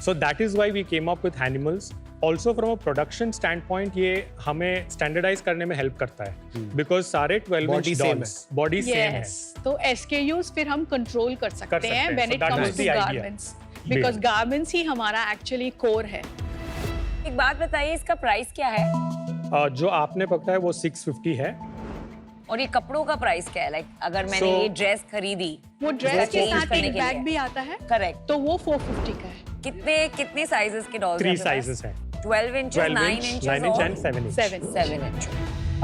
So that is why we came up with animals. Also from a production standpoint ये हमें standardize करने में help करता है because सारे 12 inch dolls body same है। तो SKUs फिर हम कंट्रोल कर सकते हैं when So it that comes was to the idea. garments, because garments ही हमारा actually core है। एक बात बताइए, इसका प्राइस क्या है? जो आपने पकड़ा है वो 650 है। और ये कपड़ों का प्राइस क्या है? लाइक अगर मैंने ये ड्रेस खरीदी, वो ड्रेस के change साथ करने एक के बैग लिए। भी आता है, करेक्ट। तो वो 450 का है। कितने साइजेस के डॉल्स 3 sizes हैं। 12 inches, 9 inches 9 inch और and 7 inch। 7 inch।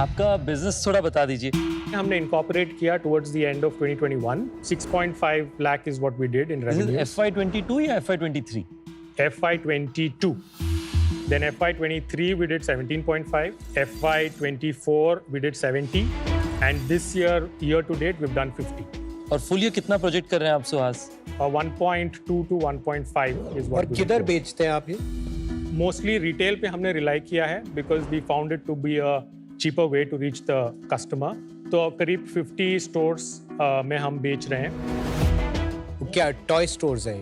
आपका बिजनेस थोड़ा बता दीजिए। हमने incorporate किया towards the end of 2021. 6.5 lakh is what we did in revenue. FY22 या FY23? FY22. Then FY23 we did 17.5. FY24 we did 70. And this year to date we've done 50. और full year कितना project कर रहे हैं आप Suhas? 1.2 to 1.5 is what. और किधर बेचते हैं आप ये? Mostly retail पे हमने rely किया है because we found it to be a cheaper way to reach the customer. तो करीब 50 stores में हम बेच रहे हैं। क्या टॉय स्टोर्स हैं?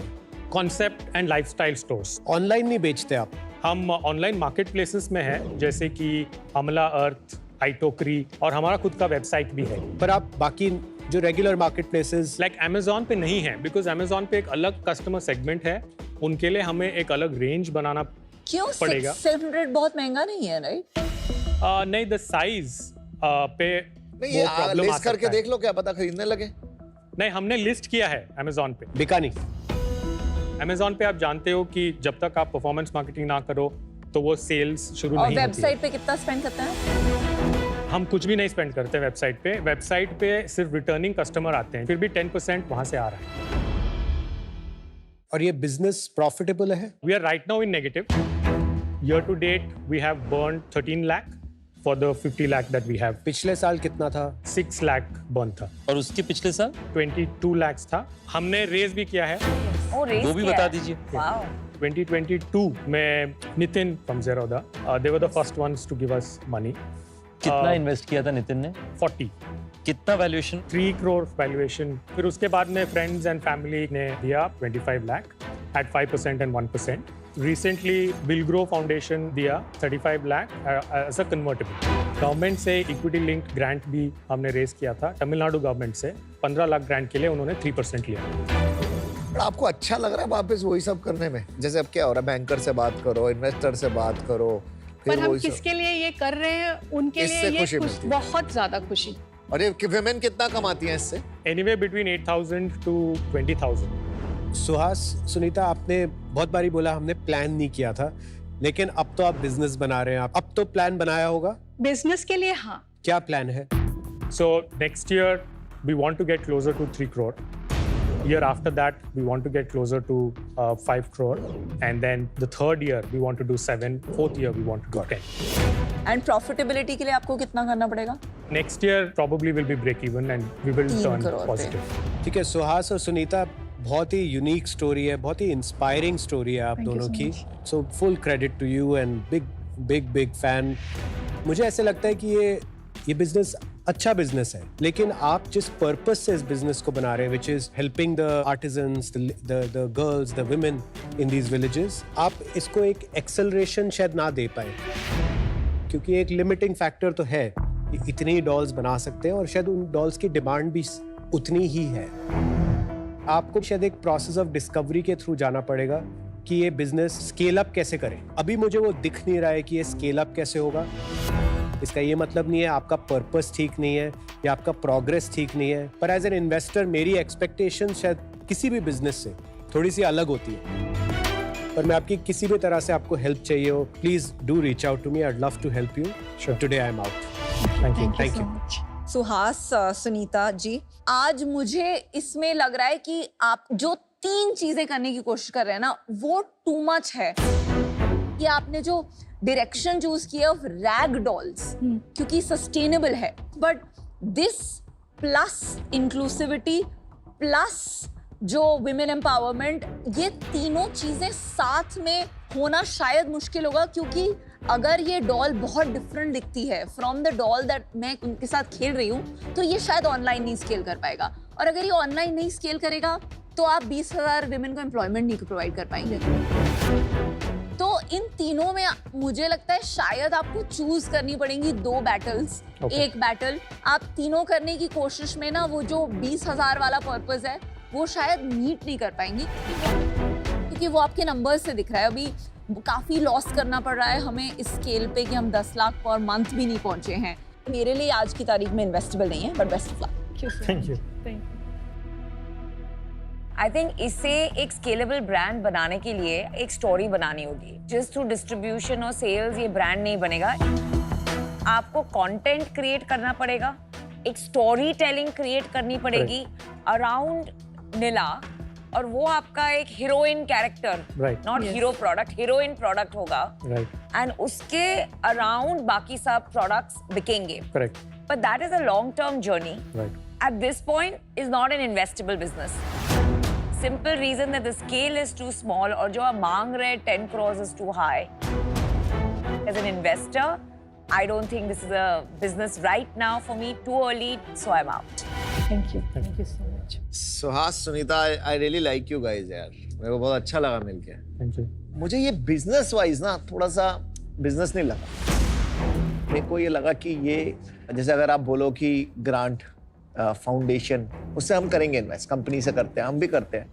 Concept and lifestyle stores. Online नहीं बेचते आप? हम ऑनलाइन मार्केट प्लेसेस में हैं, जैसे कि अमला अर्थ, आइटोकरी, और हमारा खुद का वेबसाइट भी है। पर आप बाकी जो regular market places like Amazon पे नहीं है बिकॉज अमेजोन पे एक अलग कस्टमर सेगमेंट है, उनके लिए हमें एक अलग रेंज बनाना क्यों? पड़ेगा। 600 बहुत महंगा नहीं है, राइट? नहीं, द साइज पे नहीं ये प्रॉब्लम लिस्ट करके देख लो, क्या पता खरीदने लगे। नहीं, हमने लिस्ट किया है अमेजोन पे। बिका नहीं। अमेजोन पे आप जानते हो कि जब तक आप परफॉर्मेंस मार्केटिंग ना करो तो वो सेल्स शुरू और नहीं होती है। वेबसाइट पे कितना स्पेंड करता है? हम कुछ भी नहीं स्पेंड करते वेबसाइट पे। वेबसाइट पे सिर्फ रिटर्निंग कस्टमर आते हैं, फिर भी 10% वहां से आ रहा है। और ये बिजनेस प्रॉफिटेबल है? We are right now in negative. Year to date we have burn 13 lakh for the 50 lakh that we have. पिछले साल कितना था? 6 लाख बर्न था। और उसके पिछले साल 22 लाख था। हमने रेज भी किया है, वो भी बता दीजिए। 2022 में Nitin from Zerodha, they were the first ones to give us money. कितना इन्वेस्ट किया था नितिन ने? 40। कितना वैल्यूएशन? 3 करोड़ वैल्यूएशन। फिर उसके बाद में फ्रेंड्स एंड फैमिली ने दिया 25 lakh at 5% and 1%. Recently, Will Grow Foundation दिया 35 lakh as a convertible. Government से इक्विटी लिंक्ड ग्रांट भी हमने रेज किया था। तमिलनाडु गवर्नमेंट से 15 लाख ग्रांट के लिए उन्होंने 3% लिया। आपको अच्छा लग रहा है वापस वही सब करने में? जैसे अब क्या हो रहा है, बैंकर से बात करो, इन्वेस्टर से बात करो, पर हम किसके लिए ये कर रहे हैं? उनके लिए ये खुश, बहुत ज्यादा खुशी। और ये विमेन कितना कमाती हैं इससे? Anywhere between 8,000 to 20,000। Suhas, Sunita, आपने बहुत बारी बोला हमने प्लान नहीं किया था, लेकिन अब तो आप बिजनेस बना रहे हैं। अब तो प्लान बनाया होगा? बिजनेस के लिए हाँ। क्या प्लान है? So next year we want to get closer to 3 crore. Year after that we want to get closer to 5 crore, and then the third year we want to do 7, fourth year we want to do 10. And profitability के लिए आपको कितना करना पड़ेगा? Next year probably will be break even and we will 3 turn crore पे। positive. ठीक है, सुहास और सुनीता, बहुत ही यूनिक स्टोरी है, बहुत ही इंस्पायरिंग स्टोरी है आप दोनों की। So full credit to you and big fan. मुझे ऐसे लगता है कि ये बिजनेस अच्छा बिजनेस है, लेकिन आप जिस पर्पस से इस बिजनेस को बना रहे हैं, which is helping the artisans, the girls, the women in these villages, आप इसको एक एक्सेलरेशन शायद ना दे पाए, क्योंकि एक लिमिटिंग फैक्टर तो है। इतने ही डॉल्स बना सकते हैं और शायद उन डॉल्स की डिमांड भी उतनी ही है। आपको शायद एक प्रोसेस ऑफ डिस्कवरी के थ्रू जाना पड़ेगा कि ये बिजनेस स्केल अप कैसे करें। अभी मुझे वो दिख नहीं रहा है कि ये स्केल अप कैसे होगा। इसका ये मतलब नहीं है आपका पर्पस ठीक नहीं है या आपका प्रोग्रेस ठीक नहीं है, पर एज एन इन्वेस्टर मेरी एक्सपेक्टेशन शायद किसी भी बिजनेस से थोड़ी सी अलग होती है। पर मैं आपकी किसी भी तरह से आपको हेल्प चाहिए हो, please do reach out to me. I would love to help you. Today I am out. Thank you. Suhas, Sunita ji, आज मुझे इसमें लग रहा है कि आप जो 3 चीजें करने की कोशिश कर रहे हैं ना, वो टू मच है। कि आपने जो डायरेक्शन चूज किया ऑफ रैग डॉल्स, क्योंकि सस्टेनेबल है, but this plus inclusivity plus जो विमेन एम्पावरमेंट, ये तीनों चीजें साथ में होना शायद मुश्किल होगा, क्योंकि अगर ये डॉल बहुत डिफरेंट दिखती है फ्रॉम द डॉल दैट मैं उनके साथ खेल रही हूँ, तो ये शायद ऑनलाइन नहीं स्केल कर पाएगा। और अगर ये ऑनलाइन नहीं स्केल करेगा तो आप 20,000 विमेन को एम्प्लॉयमेंट नहीं प्रोवाइड कर पाएंगे। तो इन तीनों में मुझे लगता है शायद आपको चूज करनी पड़ेंगी 2 बैटल्स। एक बैटल आप तीनों करने की कोशिश में ना, वो जो 20,000 वाला पर्पस है वो शायद मीट नहीं कर पाएंगी, क्योंकि वो आपके नंबर्स से दिख रहा है। अभी काफी लॉस करना पड़ रहा है हमें इस स्केल पे कि हम 10 लाख पर मंथ भी नहीं पहुंचे हैं। मेरे लिए आज की तारीख में इन्वेस्टेबल नहीं है, but best of luck. Thank you. I think इसे एक स्केलेबल ब्रांड बनाने के लिए एक स्टोरी बनानी होगी। जस्ट थ्रू डिस्ट्रीब्यूशन और सेल्स ये ब्रांड नहीं बनेगा। आपको कंटेंट क्रिएट करना पड़ेगा, एक स्टोरी टेलिंग क्रिएट करनी पड़ेगी अराउंड नीला, और वो आपका एक heroine character, not hero product, heroine product होगा, एंड उसके अराउंड बाकी सब प्रोडक्ट्स बिकेंगे। But that is a long term journey. At this point is not an investable business. Simple reason that the scale is too small, और जो आप मांग रहे 10 crores is too high. As an investor, I don't think this is a business right now for me. Too early, so I'm out. Thank you so much. Suhas, Sunita, I really like you guys यार। मेरे को बहुत अच्छा लगा मिलके। Thank you. मुझे ये business wise ना थोड़ा सा बिजनेस नहीं लगा। मेरे को ये लगा कि ये जैसे अगर आप बोलो कि ग्रांट फाउंडेशन, उससे हम करेंगे इन्वेस्ट, कंपनी से करते हैं, हम भी करते हैं,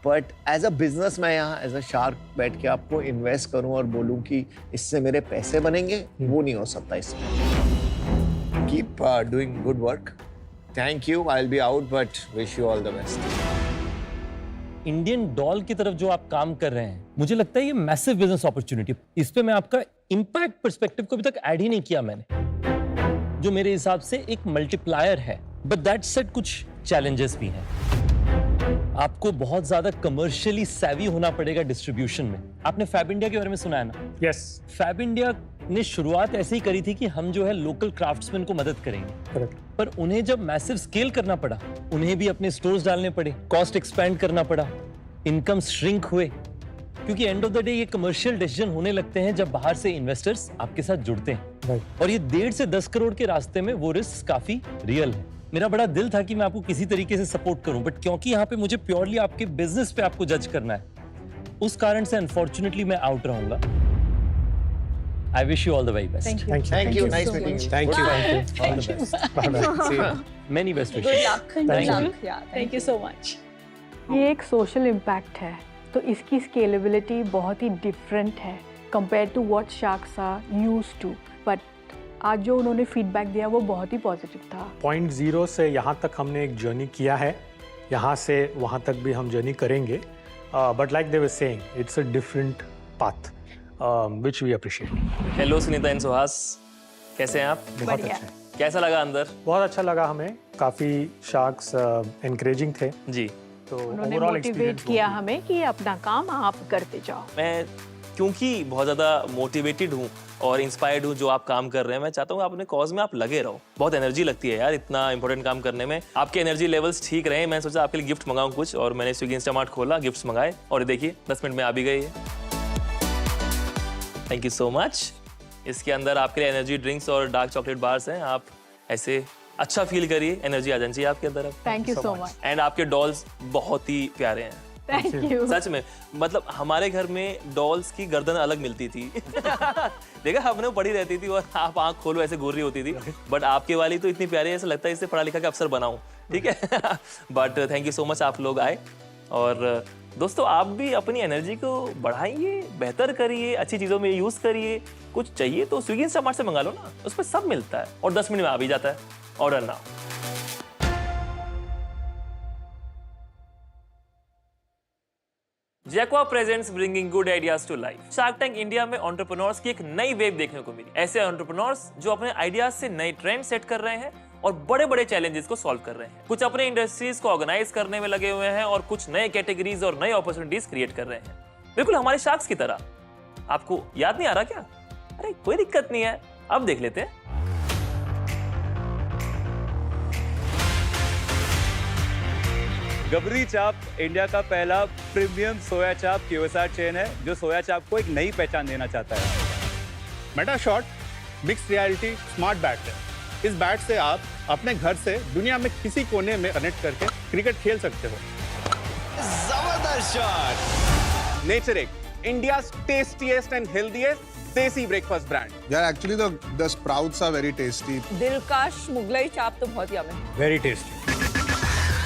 बट एज अ बिजनेस मैं यहाँ एज अ शार्क बैठ के आपको इन्वेस्ट करूँ और बोलूँ कि इससे मेरे पैसे बनेंगे, वो नहीं हो सकता इसमें। Keep doing good work. Thank you. I'll be out, but wish you all the best. Indian doll की तरफ जो आप काम कर रहे हैं, मुझे लगता है ये मैसिव बिजनेस अपॉर्चुनिटी। इस पे मैं आपका इंपैक्ट पर्सपेक्टिव को अभी तक ऐड ही नहीं किया मैंने, जो मेरे हिसाब से एक मल्टीप्लायर है। बट दैट सेड कुछ चैलेंजेस भी हैं। आपको बहुत ज्यादा कमर्शियली सैवी होना पड़ेगा डिस्ट्रीब्यूशन में। आपने फैब इंडिया के बारे में सुना है ना? यस। फैब इंडिया ने शुरुआत ऐसे ही करी थी कि हम जो है लोकल क्राफ्ट्समैन को मदद करेंगे, पर उन्हें जब मैसिव स्केल करना पड़ा, उन्हें भी अपने स्टोर्स डालने पड़े, कॉस्ट एक्सपैंड करना पड़ा, इनकम श्रिंक हुए, क्योंकि एंड ऑफ द डे ये कमर्शियल डिसीजन होने लगते हैं जब बाहर से इन्वेस्टर्स आपके साथ जुड़ते हैं। और ये 1.5 से 10 करोड़ के रास्ते में वो रिस्क काफी रियल है। मेरा बड़ा दिल था कि मैं आपको किसी तरीके से सपोर्ट करूं, बट क्योंकि यहाँ पे मुझे प्योरली आपके बिजनेस पे आपको जज करना है, उस कारण से अनफॉर्चुनेटली मैं आउट रहूंगा। I wish you all the very best. Thank you. Nice meeting you. Thank you. All the best. Bye-bye. See you. Many best wishes. Good luck. Good Thank you. luck. Yeah. Thank you so much. ये एक social impact है, तो इसकी scalability बहुत ही different है compare to what sharks are used to. But आज जो उन्होंने फीडबैक दिया वो बहुत ही पॉजिटिव था। पॉइंट 0 से यहाँ तक हमने एक जर्नी किया है, यहाँ से वहाँ तक भी हम जर्नी करेंगे। But like they were saying, it's a different path which we appreciate. Hello Sunita and Suhas, कैसे हैं आप? बहुत अच्छा है। कैसा लगा अंदर? बहुत अच्छा लगा हमें, काफी शार्क्स एनकरेजिंग थे जी। तो उन्होंने overall मोटिवेट experience किया बहुत हमें कि अपना काम आप करते जाओ। मैं क्योंकि बहुत ज़्यादा मोटिवेटेड हूँ और इंस्पायर्ड हूँ जो आप काम कर रहे हैं, मैं चाहता हूँ अपने कॉज में आप लगे रहो। बहुत एनर्जी लगती है यार इतना इंपॉर्टेंट काम करने में। आपके एनर्जी लेवल्स ठीक रहे, मैं सोचा आपके लिए गिफ्ट मंगाऊँ कुछ, और मैंने स्विगी इंस्टामार्ट खोला, गिफ्ट्स मंगाए, और देखिए 10 मिनट में आ भी गई है। Thank you so much. इसके अंदर आपके लिए एनर्जी ड्रिंक्स और डार्क चॉकलेट बार्स हैं, आप ऐसे अच्छा फील करिए, एनर्जी आ जानी चाहिए आपके अंदर। Thank you so much. And आपके डॉल्स बहुत ही प्यारे हैं। Thank you. सच में, मतलब हमारे घर में डॉल्स की गर्दन अलग मिलती थी देखा, हमने वो पड़ी रहती थी और आप आंख खोलो ऐसे घूर रही होती थी, बट आपके वाली तो इतनी प्यारी है, ऐसा लगता है इससे पढ़ा लिखा के अफसर बनाऊं, ठीक है but thank you so much, आप लोग आए। और दोस्तों, आप भी अपनी एनर्जी को बढ़ाइए, बेहतर करिए, अच्छी चीज़ों में यूज़ करिए। कुछ चाहिए तो स्विगी इंस्टामार्ट से मंगा लो ना, उस पर सब मिलता है और 10 मिनट में आ भी जाता है। Order now. Jaquar presents bringing good ideas to life. Shark tank India में एंटरप्रेन्योर्स की एक नई वेव देखने को मिली। ऐसे एंटरप्रेन्योर्स जो अपने आइडियाज से नए ट्रेंड सेट कर रहे हैं और बड़े बड़े चैलेंजेस को सॉल्व कर रहे हैं। कुछ अपने इंडस्ट्रीज को ऑर्गेनाइज करने में लगे हुए हैं और कुछ नए कैटेगरीज और नई अपॉर्चुनिटीज क्रिएट कर रहे हैं, बिल्कुल हमारे शार्क्स की तरह। आपको याद नहीं आ रहा क्या? अरे कोई दिक्कत नहीं है, अब देख लेते हैं। गबरी चाप इंडिया का पहला प्रीमियम सोया चाप QSR चेन है, जो सोया चाप को एक नई पहचान देना चाहता है। Meta shot mix reality smart bat है। इस बैट से आप अपने घर से दुनिया में किसी कोने में कनेक्ट करके क्रिकेट खेल सकते हो। जबरदस्त shot. Nature India's tastiest and healthiest देसी breakfast brand. Yeah, actually the sprouts are very tasty. दिलकश मुगलई चाप तो बहुत yummy. Very tasty.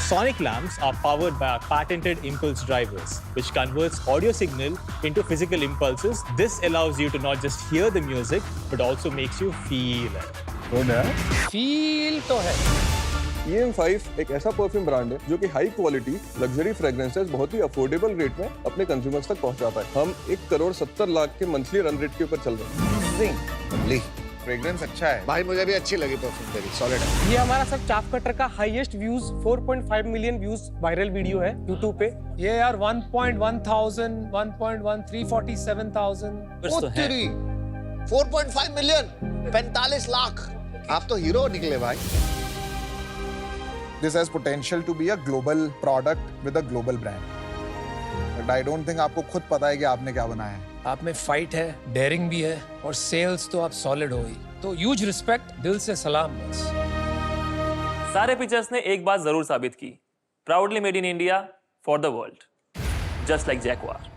Sonic lamps are powered by our patented impulse drivers, which converts audio signal into physical impulses. This allows you to not just hear the music, but also makes you feel it. Good, huh? Feel तो है। EM5 एक ऐसा perfume brand है जो कि high quality luxury fragrances बहुत ही affordable rate में अपने कंज्यूमर्स तक पहुंचाता है। हम 1,70,00,000 के मंथली रन रेट के ऊपर चल रहे हैं। फ्रेग्रेंस अच्छा है भाई, मुझे भी अच्छी लगी परफ्यूम तेरी, सॉलिड है। ये हमारा सब चाप कटर का highest views 4.5 million views viral video है YouTube पे। ये यार 1.1,000, 1.1, 347,000। 4.5 मिलियन, 45 लाख। आप तो हीरो निकले भाई। This has potential to be a global product with a global brand. But I don't think आपको खुद पता है कि आपने क्या बनाया है। आप में फाइट है, डेयरिंग भी है, और सेल्स तो आप सॉलिड हो ही। तो ह्यूज रिस्पेक्ट, दिल से सलाम बस। सारे पिक्चर्स ने एक बात जरूर साबित की, proudly made in India for the world, just like Jaguar.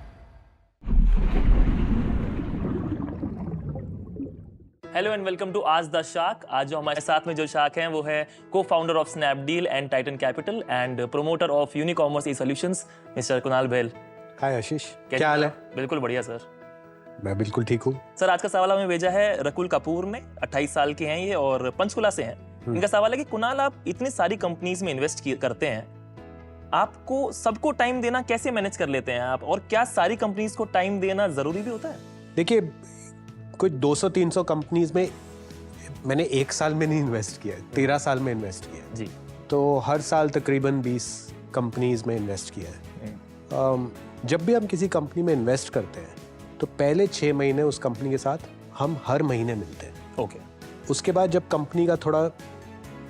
Hello and welcome to ask the shark. आज जो हमारे साथ में जो शार्क हैं वो है को founder of Snapdeal and Titan capital and promoter of Unicommerce e solutions, mister Kunal बैल। हाय आशीष, क्या हाल है? बिल्कुल बढ़िया सर। मैं बिल्कुल ठीक हूँ। सर आज का सवाल हमें भेजा है रकुल कपूर ने, 28 साल के हैं ये और पंचकुला से हैं। इनका सवाल है कि कुणाल आप इतनी सारी कंपनीज में इन्वेस्ट करते हैं, आपको सबको टाइम देना कैसे मैनेज कर लेते हैं आप, और क्या सारी कंपनीज को टाइम देना जरूरी भी होता है? देखिए कुछ 200-300 कंपनीज में मैंने एक साल में नहीं इन्वेस्ट किया, 13 साल में इन्वेस्ट किया जी। तो हर साल तकरीबन 20 कंपनीज में इन्वेस्ट किया है। जब भी हम किसी कंपनी में इन्वेस्ट करते हैं तो पहले 6 महीने उस कंपनी के साथ हम हर महीने मिलते हैं। ओके। उसके बाद जब कंपनी का थोड़ा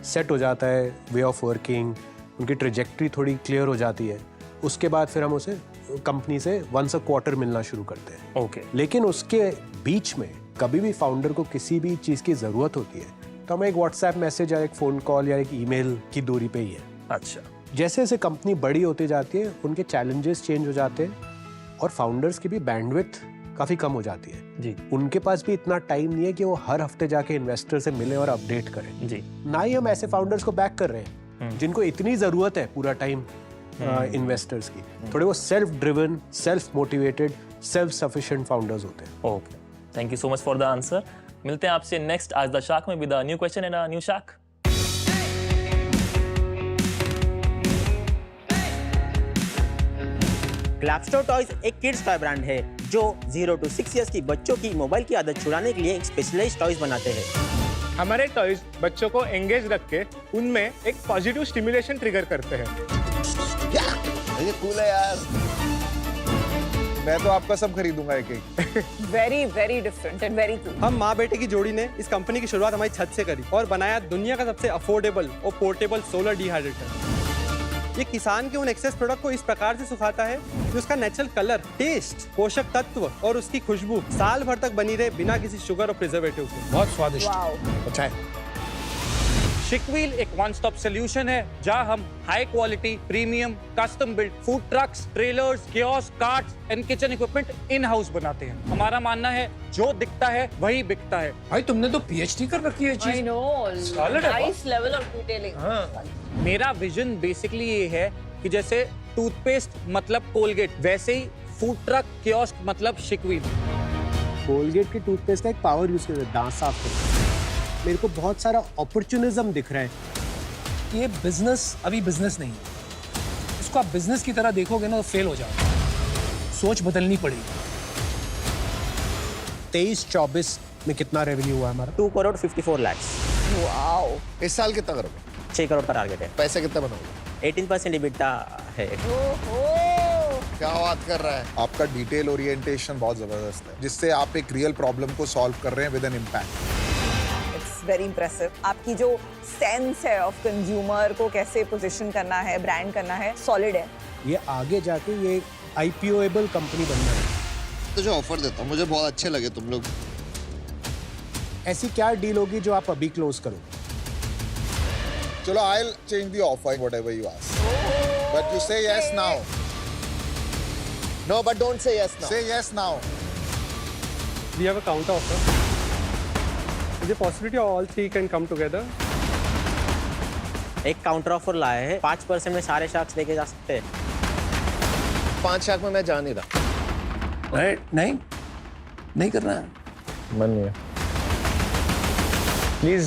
सेट हो जाता है, वे ऑफ वर्किंग, उनकी ट्रेजेक्ट्री थोड़ी क्लियर हो जाती है, उसके बाद फिर हम उसे कंपनी से वंस अ क्वार्टर मिलना शुरू करते हैं। ओके। लेकिन उसके बीच में कभी भी फाउंडर को किसी भी चीज़ की ज़रूरत होती है तो हमें एक व्हाट्सएप मैसेज या एक फ़ोन कॉल या एक ईमेल की दूरी पे ही है। अच्छा। जैसे जैसे कंपनी बड़ी होती जाती है उनके चैलेंजेस चेंज हो जाते हैं और फाउंडर्स की भी बैंडविड्थ काफ़ी कम हो जाती है जी। उनके पास भी इतना टाइम नहीं है कि वो हर हफ्ते जाके इन्वेस्टर से मिले और अपडेट करें जी। ना ही हम ऐसे फाउंडर्स को बैक कर रहे हैं जिनको इतनी ज़रूरत है पूरा टाइम इन्वेस्टर्स की। थोड़े वो self driven, self motivated, self sufficient founders होते हैं। Okay, thank you so much for the answer. मिलते हैं आपसे नेक्स्ट आज द शार्क में with a new question and a new shark. Clapstore toys एक किड्स टॉय ब्रांड है जो 0 to 6 इयर्स की बच्चों की मोबाइल की आदत छुड़ाने के लिए एक स्पेशलाइज्ड टॉयज बनाते हैं। हमारे टॉयज बच्चों को एंगेज रख के उनमें एक पॉजिटिव स्टिमुलेशन ट्रिगर करते हैं। ये कूल है यार। मैं तो आपका सब खरीदूंगा एक एक। Very very different and very cool. हम माँ बेटे की जोड़ी ने इस कंपनी की शुरुआत हमारी छत से करी और बनाया दुनिया का सबसे अफोर्डेबल और पोर्टेबल सोलर डिहाइड्रेटर। ये किसान के उन एक्सेस प्रोडक्ट को इस प्रकार से सुखाता है कि उसका नेचुरल कलर, टेस्ट, पोषक तत्व और उसकी खुशबू साल भर तक बनी रहे बिना किसी शुगर और प्रिजर्वेटिव के। बहुत स्वादिष्ट। अच्छा है। शिकवील एक वन स्टॉप सोल्यूशन है जहां हम high quality, premium, custom build food trucks, trailers, kiosk, carts and kitchen equipment in house बनाते हैं। हमारा मानना है जो दिखता है वही बिकता है। भाई तुमने तो पीएचडी कर रखी है चीज। I know, nice level of detailing. मेरा विजन बेसिकली ये है कि जैसे टूथपेस्ट मतलब कोलगेट, वैसे ही फूड ट्रक, कियोस्क मतलब शिकवील। कोलगेट के टूथपेस्ट का एक पावर यूज करते हैं दांत साफ करने। मेरे को बहुत सारा अपॉर्चुनिज्म दिख रहा है। ये बिजनेस अभी बिजनेस नहीं है, इसको आप बिजनेस की तरह देखोगे ना तो फेल हो जाओगे। सोच बदलनी पड़ेगी। 23-24 में कितना रेवेन्यू हुआ हमारा? 2 करोड़ 54 लाख। वाओ। इस साल कितना करोगे? 6 करोड़ का टारगेट है। पैसे कितना बनोगे? 18% EBITDA है। क्या बात कर रहा है? आपका डिटेल ओरिएंटेशन बहुत जबरदस्त है जिससे आप एक रियल प्रॉब्लम को सॉल्व कर रहे हैं with an impact. Very impressive. आपकी जो सेंस है ऑफ कंज्यूमर को कैसे पोजीशन करना है, ब्रांड करना है, सॉलिड है। ये आगे जाके ये IPO-एबल कंपनी बनना है। तो जो ऑफर देता हूँ मुझे बहुत अच्छे लगे तुम लोग। ऐसी क्या डील होगी जो आप अभी क्लोज करो? चलो I'll change the offer whatever you ask. But you say yes now. No, but don't say yes now. Say yes now. We have a counter offer. Is there possibility all three can come together? एक counter offer लाया है, 5% में सारे sharks लेके जा सकते हैं। 5 shark में मैं जा नहीं रहा। नहीं करना है। मन नहीं है। प्लीज